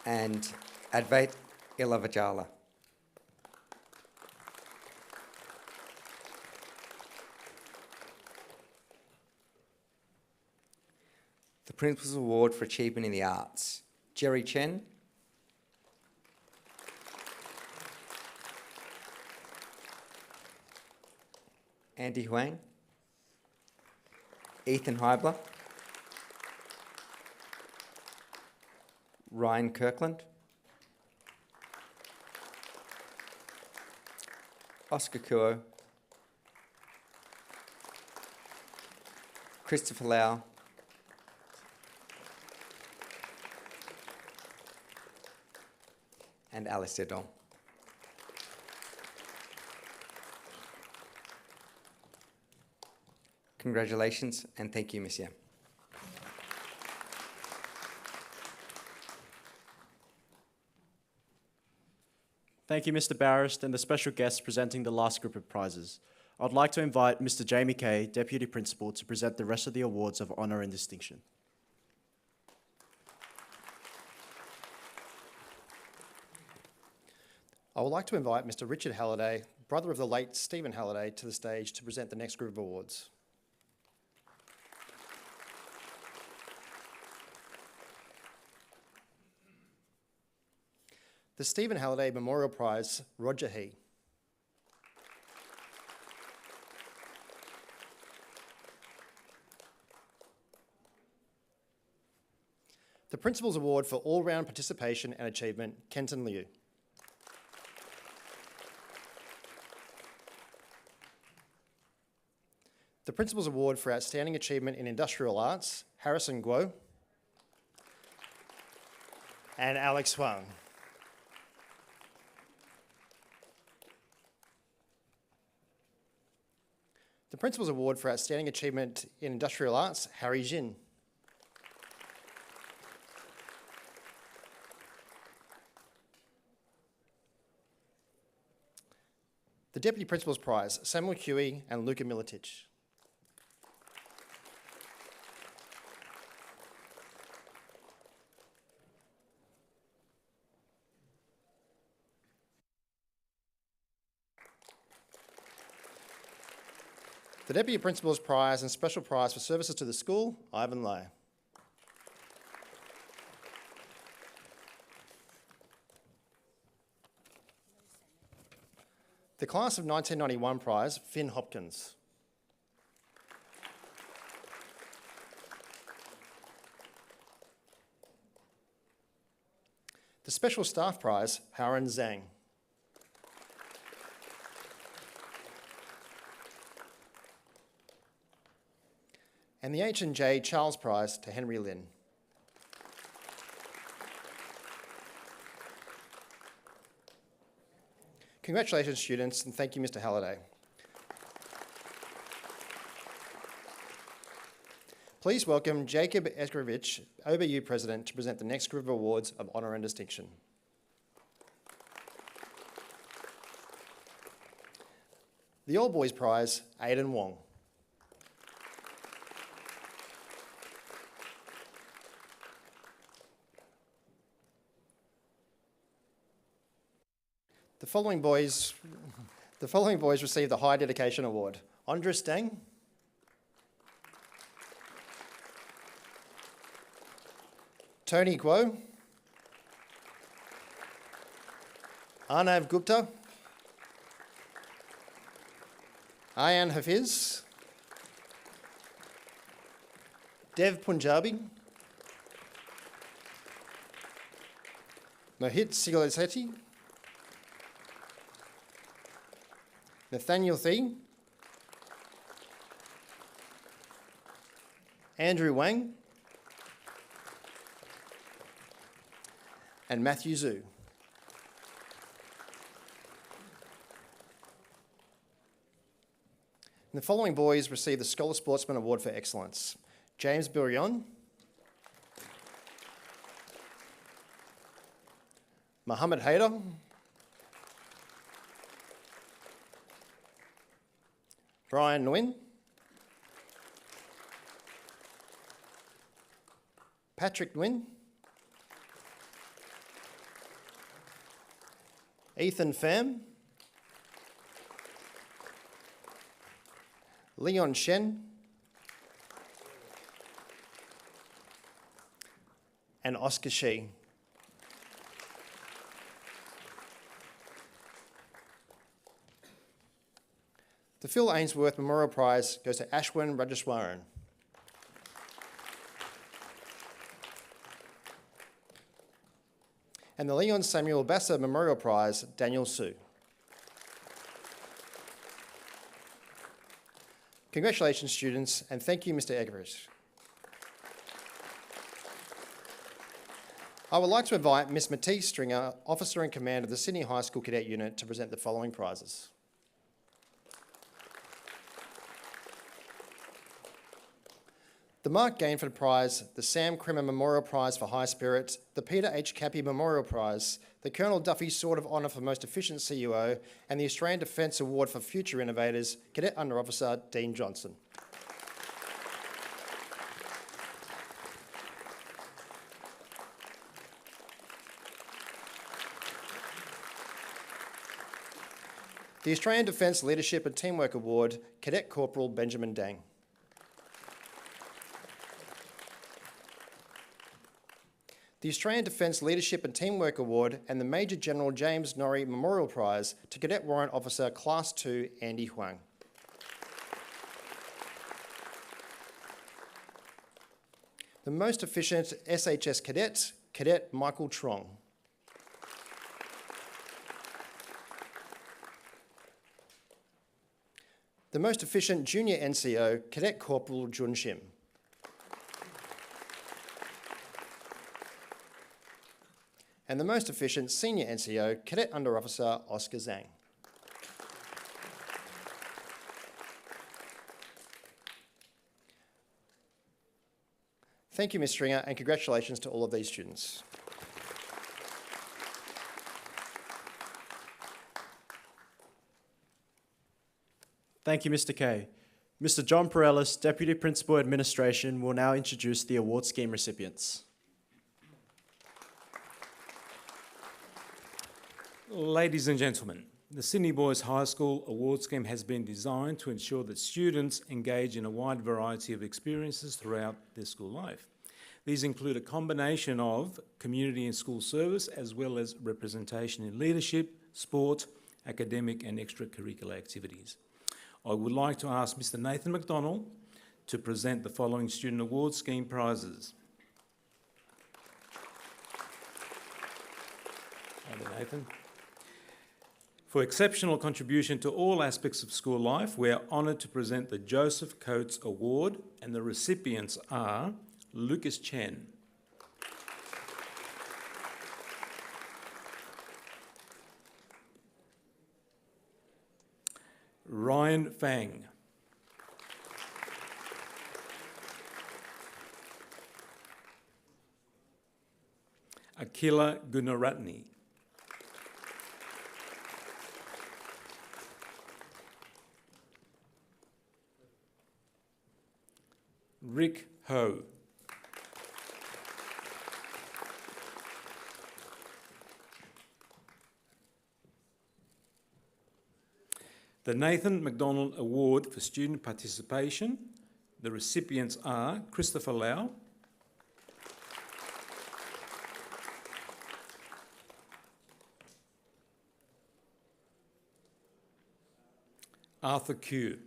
And Advait Ilavajala. The Principal's Award for Achievement in the Arts, Jerry Chen. Andy Huang. Ethan Heibler. Ryan Kirkland. Oscar Kuo. Christopher Lau. And Alistair Dong. Congratulations and thank you, Ms. Yam. Thank you, Mr. Barrist, and the special guests presenting the last group of prizes. I'd like to invite Mr. Jamie Kay, Deputy Principal, to present the rest of the awards of honour and distinction. I would like to invite Mr. Richard Halliday, brother of the late Stephen Halliday, to the stage to present the next group of awards. The Stephen Halliday Memorial Prize, Roger He. The Principal's Award for All-Round Participation and Achievement, Kenton Liu. The Principal's Award for Outstanding Achievement in Industrial Arts, Harrison Guo and Alex Huang. The Principal's Award for Outstanding Achievement in Industrial Arts, Harry Jin. The Deputy Principal's Prize, Samuel Huey and Luka Milicic. The Deputy Principal's Prize and Special Prize for Services to the School, Ivan Lai. The Class of 1991 Prize, Finn Hopkins. The Special Staff Prize, Haren Zhang. And the H&J Charles Prize to Henry Lin. Congratulations, students, and thank you, Mr. Halliday. Please welcome Jacob Eskrovich, OBU President, to present the next group of awards of honour and distinction. The All Boys Prize, Aidan Wong. The following boys received the High Dedication Award. Andres Deng, Tony Guo, Arnav Gupta, Ayan Hafiz, Dev Punjabi, Mohit Sigalasetti, Nathaniel Thie, Andrew Wang, and Matthew Zhu. And the following boys received the Scholar Sportsman Award for Excellence: James Burion, Mohammed Haider, Brian Nguyen, Patrick Nguyen, Ethan Pham, Leon Shen, and Oscar Shee. The Phil Ainsworth Memorial Prize goes to Ashwin Rajeswaran. And the Leon Samuel Basser Memorial Prize, Daniel Su. Congratulations, students, and thank you, Mr. Egerich. I would like to invite Miss Matisse Stringer, Officer in Command of the Sydney High School Cadet Unit, to present the following prizes. The Mark Gainford Prize, the Sam Crimmer Memorial Prize for High Spirit, the Peter H. Cappy Memorial Prize, the Colonel Duffy Sword of Honour for Most Efficient CUO, and the Australian Defence Award for Future Innovators, Cadet Under Officer Dean Johnson. The Australian Defence Leadership and Teamwork Award, Cadet Corporal Benjamin Dang. The Australian Defence Leadership and Teamwork Award and the Major General James Norrie Memorial Prize to Cadet Warrant Officer Class 2 Andy Huang. The Most Efficient SHS Cadet, Cadet Michael Trong. The Most Efficient Junior NCO, Cadet Corporal Jun Shim. And the Most Efficient Senior NCO, Cadet Under Officer Oscar Zhang. Thank you, Ms. Stringer, and congratulations to all of these students. Thank you, Mr. Kay. Mr. John Perellis, Deputy Principal Administration, will now introduce the award scheme recipients. Ladies and gentlemen, the Sydney Boys High School Award Scheme has been designed to ensure that students engage in a wide variety of experiences throughout their school life. These include a combination of community and school service, as well as representation in leadership, sport, academic and extracurricular activities. I would like to ask Mr. Nathan McDonald to present the following Student Award Scheme prizes. Hi, Nathan. For exceptional contribution to all aspects of school life, we are honoured to present the Joseph Coates Award, and the recipients are Lucas Chen, Ryan Fang, Akila Gunaratne, Rick Ho, the Nathan McDonald Award for Student Participation. The recipients are Christopher Lau, Arthur Q,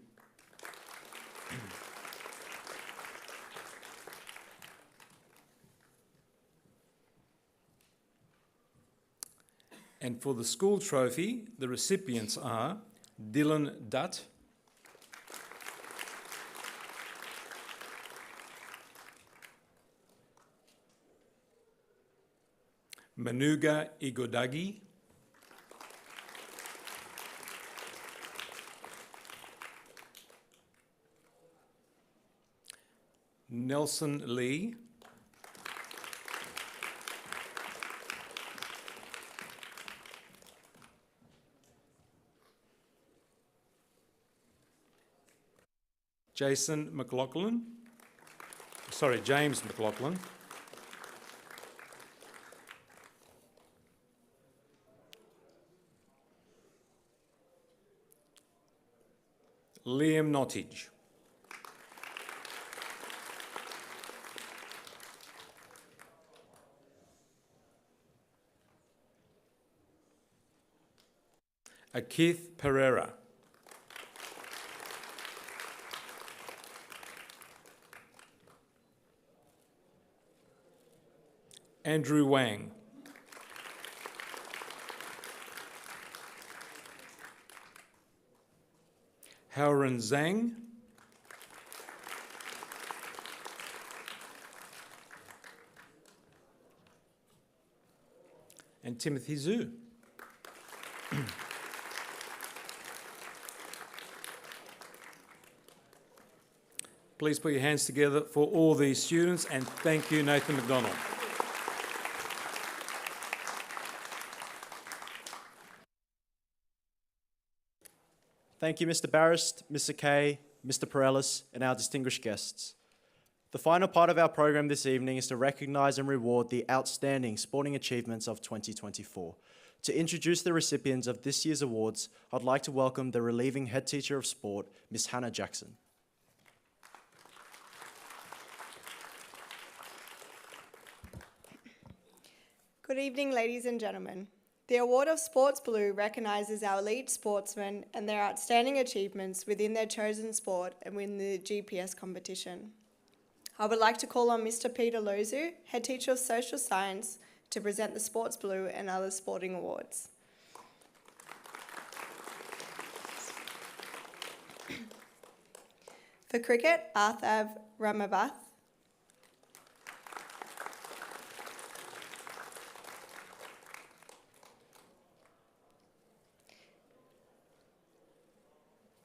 and for the school trophy, the recipients are Dylan Dutt, Manuga Igodagi, Nelson Lee. James McLaughlin. Liam Nottage. Keith Pereira. Andrew Wang. Howren Zhang. And Timothy Zhu. Please put your hands together for all these students, and thank you, Nathan McDonald. Thank you, Mr. Barrist, Mr. Kay, Mr. Perellis, and our distinguished guests. The final part of our program this evening is to recognise and reward the outstanding sporting achievements of 2024. To introduce the recipients of this year's awards, I'd like to welcome the relieving head teacher of sport, Ms. Hannah Jackson. Good evening, ladies and gentlemen. The Award of Sports Blue recognises our elite sportsmen and their outstanding achievements within their chosen sport and within the GPS competition. I would like to call on Mr. Peter Lozu, Head Teacher of Social Science, to present the Sports Blue and other sporting awards. For cricket, Arthav Ramavath.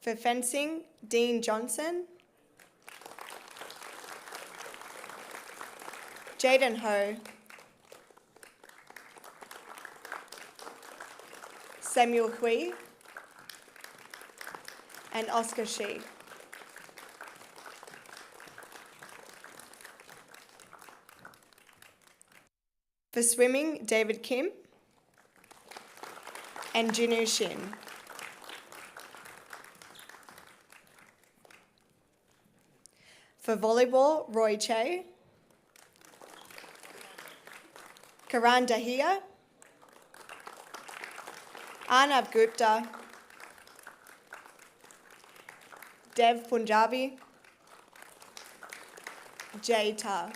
For fencing, Dean Johnson. Jaden Ho. Samuel Hui. And Oscar Shi. For swimming, David Kim and Jinu Shin. For volleyball, Roy Che, Karan Dahia, Arnav Gupta, Dev Punjabi, Jay Tar.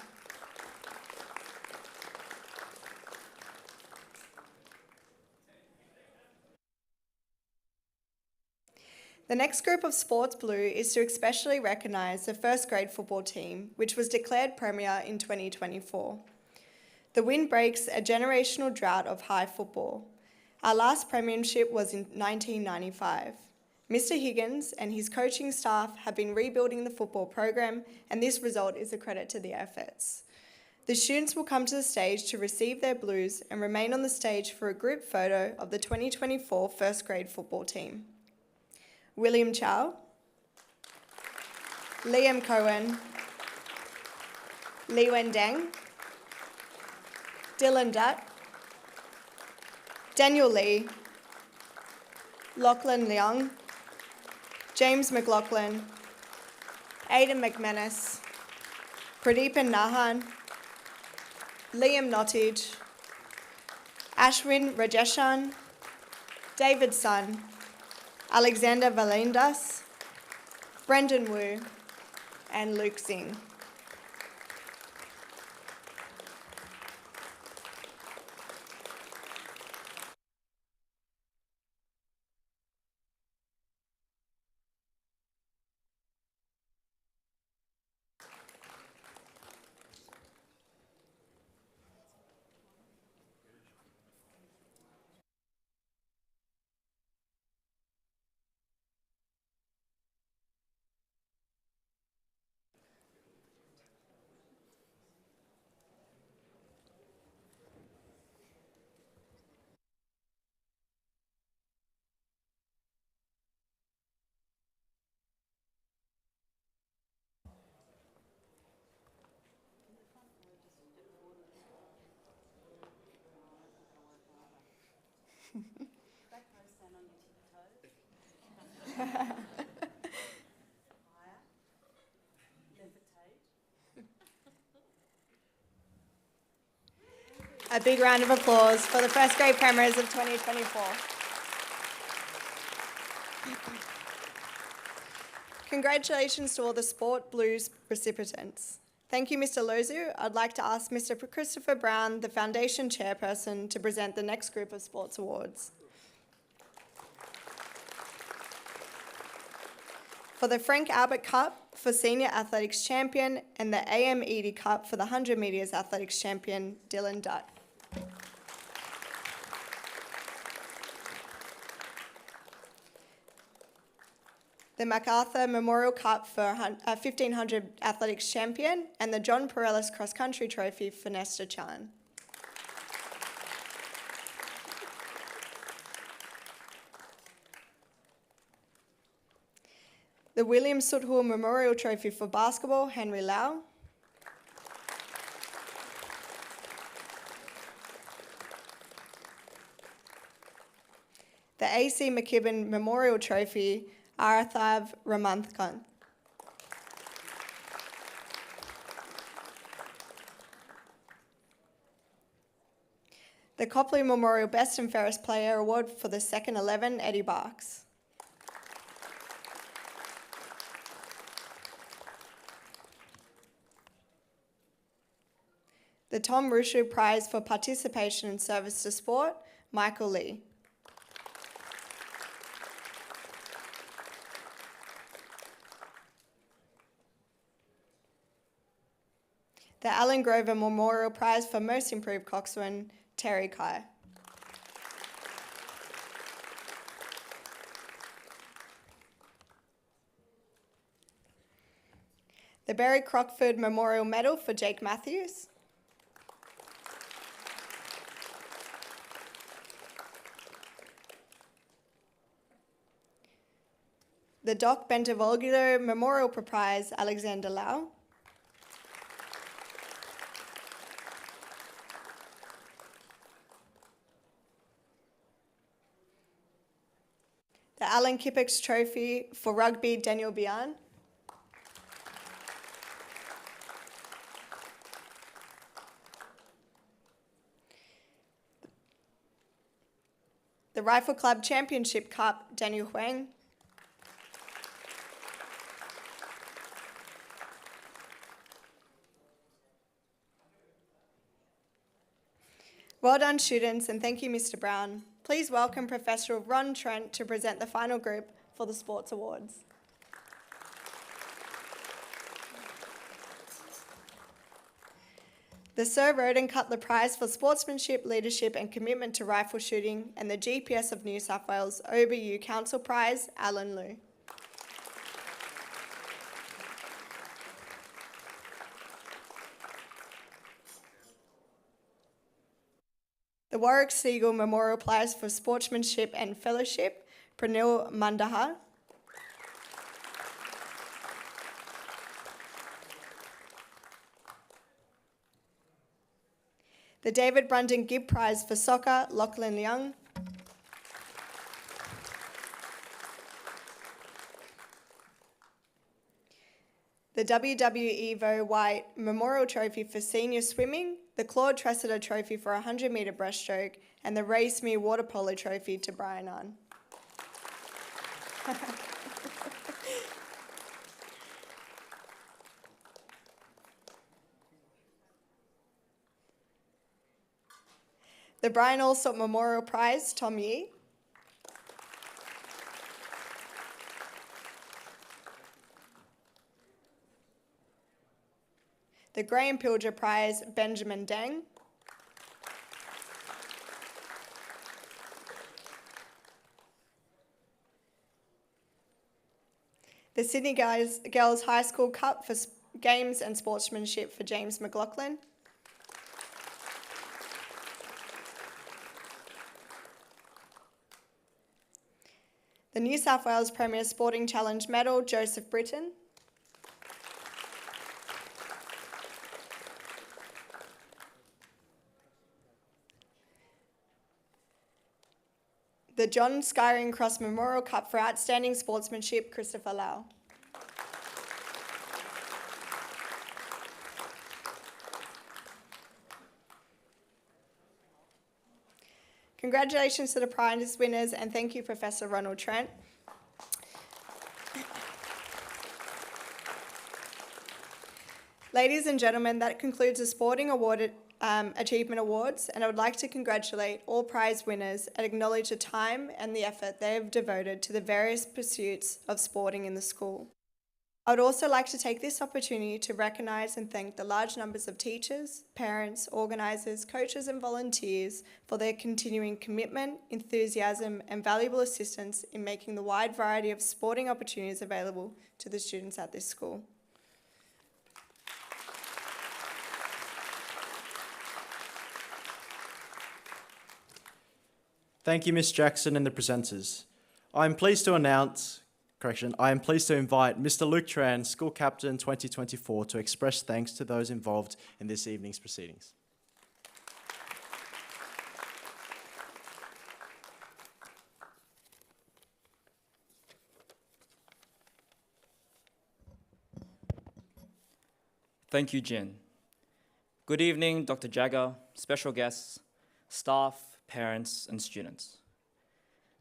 The next group of Sports Blue is to especially recognise the first grade football team, which was declared Premier in 2024. The win breaks a generational drought of high football. Our last premiership was in 1995. Mr. Higgins and his coaching staff have been rebuilding the football program, and this result is a credit to their efforts. The students will come to the stage to receive their blues and remain on the stage for a group photo of the 2024 first grade football team. William Chow, Liam Cohen, Li Wen Deng, Dylan Dutt, Daniel Lee, Lachlan Leong, James McLaughlin, Aidan McManus, Pradeepan Nahan, Liam Nottage, Ashwin Rajeshan, David Sun, Alexander Valendas, Brendan Wu, and Luke Singh. A big round of applause for the first grade premiers of 2024. Congratulations to all the Sport Blues recipients. Thank you, Mr. Lozu. I'd like to ask Mr. Christopher Brown, the Foundation Chairperson, to present the next group of sports awards. For the Frank Albert Cup for Senior Athletics Champion and the AM Eady Cup for the 100 metres Athletics Champion, Dylan Dutt. The MacArthur Memorial Cup for 1500 Athletics Champion and the John Perellis Cross Country Trophy for Nesta Chan. The William Soothall Memorial Trophy for Basketball, Henry Lau. The AC McKibben Memorial Trophy, Arathav Ramanthkan. The Copley Memorial Best and Fairest Player Award for the second 11, Eddie Barks. The Tom Rushu Prize for Participation and Service to Sport, Michael Lee. The Alan Grover Memorial Prize for Most Improved Coxswain, Terry Kai. The Barry Crockford Memorial Medal for Jake Matthews. The Doc Bentivoglio Memorial Prize, Alexander Lau. The Alan Kippex Trophy for Rugby, Daniel Bian. The Rifle Club Championship Cup, Daniel Huang. Well done, students, and thank you, Mr. Brown. Please welcome Professor Ron Trent to present the final group for the Sports Awards. The Sir Roden Cutler Prize for Sportsmanship, Leadership and Commitment to Rifle Shooting and the GPS of New South Wales OBU Council Prize, Alan Liu. The Warwick Seagull Memorial Prize for Sportsmanship and Fellowship, Pranil Mandahar. The David Brunton Gibb Prize for Soccer, Lachlan Young. The W.W. Evo White Memorial Trophy for Senior Swimming, the Claude Tressida Trophy for 100 metre breaststroke, and the Ray Smear Water Polo Trophy to Brian Ahn. The Brian Allsop Memorial Prize, Tom Yee. The Graham Pilger Prize, Benjamin Deng. The Sydney Girls High School Cup for Games and Sportsmanship for James McLaughlin. The New South Wales Premier Sporting Challenge Medal, Joseph Britton. The John Skyring Cross Memorial Cup for Outstanding Sportsmanship, Christopher Lau. Congratulations to the prize winners, and thank you, Professor Ronald Trent. Ladies and gentlemen, that concludes the Sporting Award Achievement Awards, and I would like to congratulate all prize winners and acknowledge the time and the effort they have devoted to the various pursuits of sporting in the school. I would also like to take this opportunity to recognise and thank the large numbers of teachers, parents, organisers, coaches and volunteers for their continuing commitment, enthusiasm and valuable assistance in making the wide variety of sporting opportunities available to the students at this school. Thank you, Ms. Jackson and the presenters. I am pleased to invite Mr. Luke Tran, School Captain 2024, to express thanks to those involved in this evening's proceedings. Thank you, Jin. Good evening, Dr. Jagger, special guests, staff, parents, and students.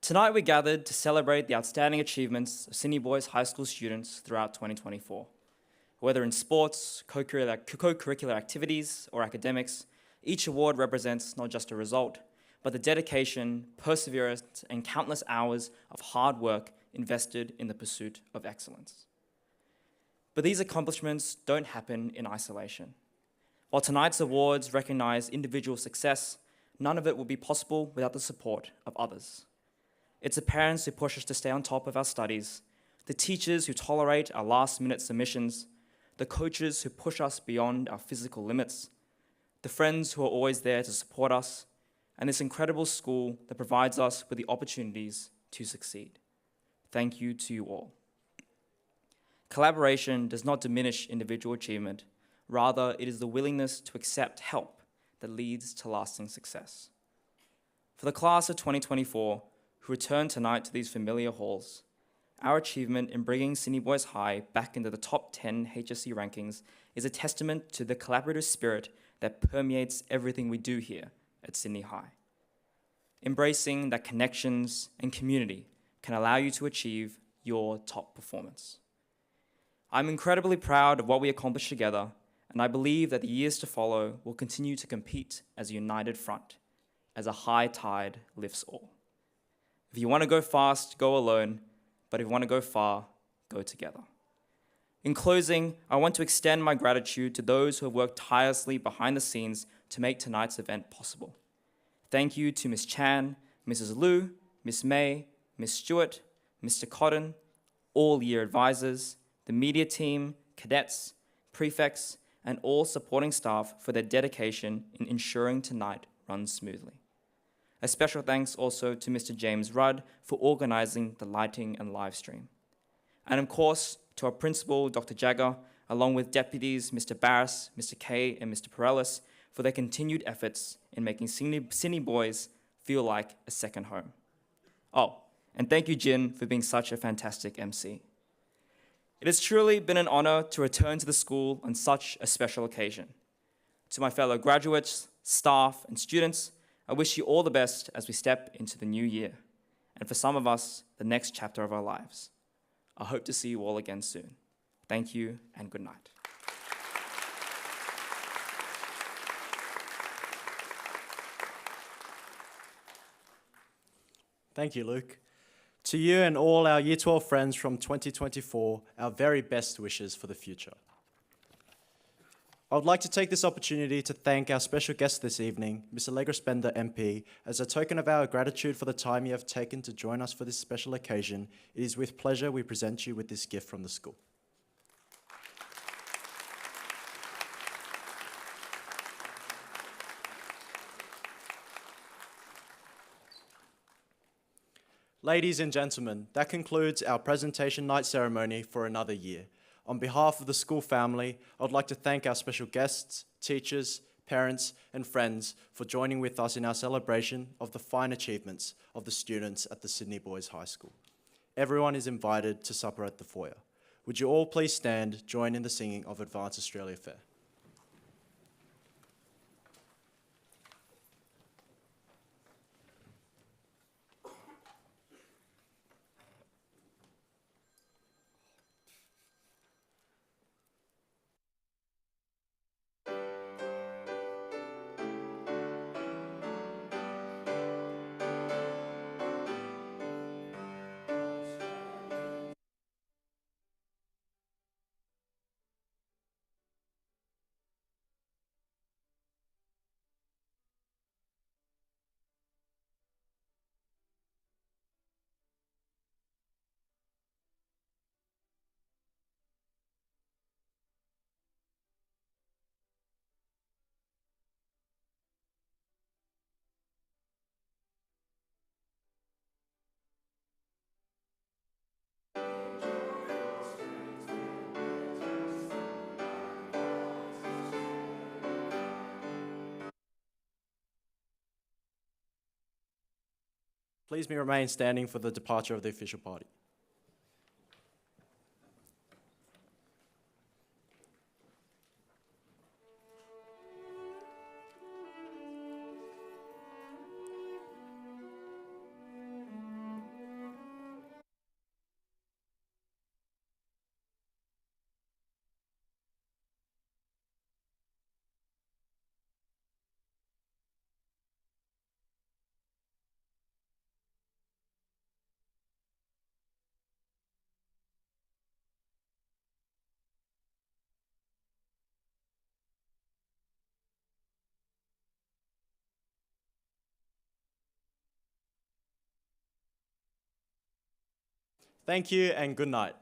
Tonight we gathered to celebrate the outstanding achievements of Sydney Boys High School students throughout 2024. Whether in sports, co-curricular activities, or academics, each award represents not just a result, but the dedication, perseverance, and countless hours of hard work invested in the pursuit of excellence. But these accomplishments don't happen in isolation. While tonight's awards recognize individual success, none of it will be possible without the support of others. It's the parents who push us to stay on top of our studies, the teachers who tolerate our last-minute submissions, the coaches who push us beyond our physical limits, the friends who are always there to support us, and this incredible school that provides us with the opportunities to succeed. Thank you to you all. Collaboration does not diminish individual achievement. Rather, it is the willingness to accept help that leads to lasting success. For the class of 2024, who return tonight to these familiar halls, our achievement in bringing Sydney Boys High back into the top 10 HSC rankings is a testament to the collaborative spirit that permeates everything we do here at Sydney High. Embracing that connections and community can allow you to achieve your top performance. I'm incredibly proud of what we accomplished together, and I believe that the years to follow will continue to compete as a united front, as a high tide lifts all. If you want to go fast, go alone, but if you want to go far, go together. In closing, I want to extend my gratitude to those who have worked tirelessly behind the scenes to make tonight's event possible. Thank you to Ms. Chan, Mrs. Liu, Ms. May, Ms. Stewart, Mr. Cotton, all year advisors, the media team, cadets, prefects, and all supporting staff for their dedication in ensuring tonight runs smoothly. A special thanks also to Mr. James Rudd for organising the lighting and live stream. And of course, to our principal, Dr. Jagger, along with deputies Mr. Barris, Mr. Kay, and Mr. Perellis for their continued efforts in making Sydney Boys feel like a second home. Oh, and thank you, Jin, for being such a fantastic MC. It has truly been an honour to return to the school on such a special occasion. To my fellow graduates, staff, and students, I wish you all the best as we step into the new year, and for some of us, the next chapter of our lives. I hope to see you all again soon. Thank you, and good night. Thank you, Luke. To you and all our Year 12 friends from 2024, our very best wishes for the future. I would like to take this opportunity to thank our special guest this evening, Ms. Allegra Spender, MP. As a token of our gratitude for the time you have taken to join us for this special occasion, it is with pleasure we present you with this gift from the school. Ladies and gentlemen, that concludes our presentation night ceremony for another year. On behalf of the school family, I would like to thank our special guests, teachers, parents, and friends for joining with us in our celebration of the fine achievements of the students at the Sydney Boys High School. Everyone is invited to supper at the foyer. Would you all please stand, join in the singing of Advance Australia Fair. Please remain standing for the departure of the official party. Thank you and good night.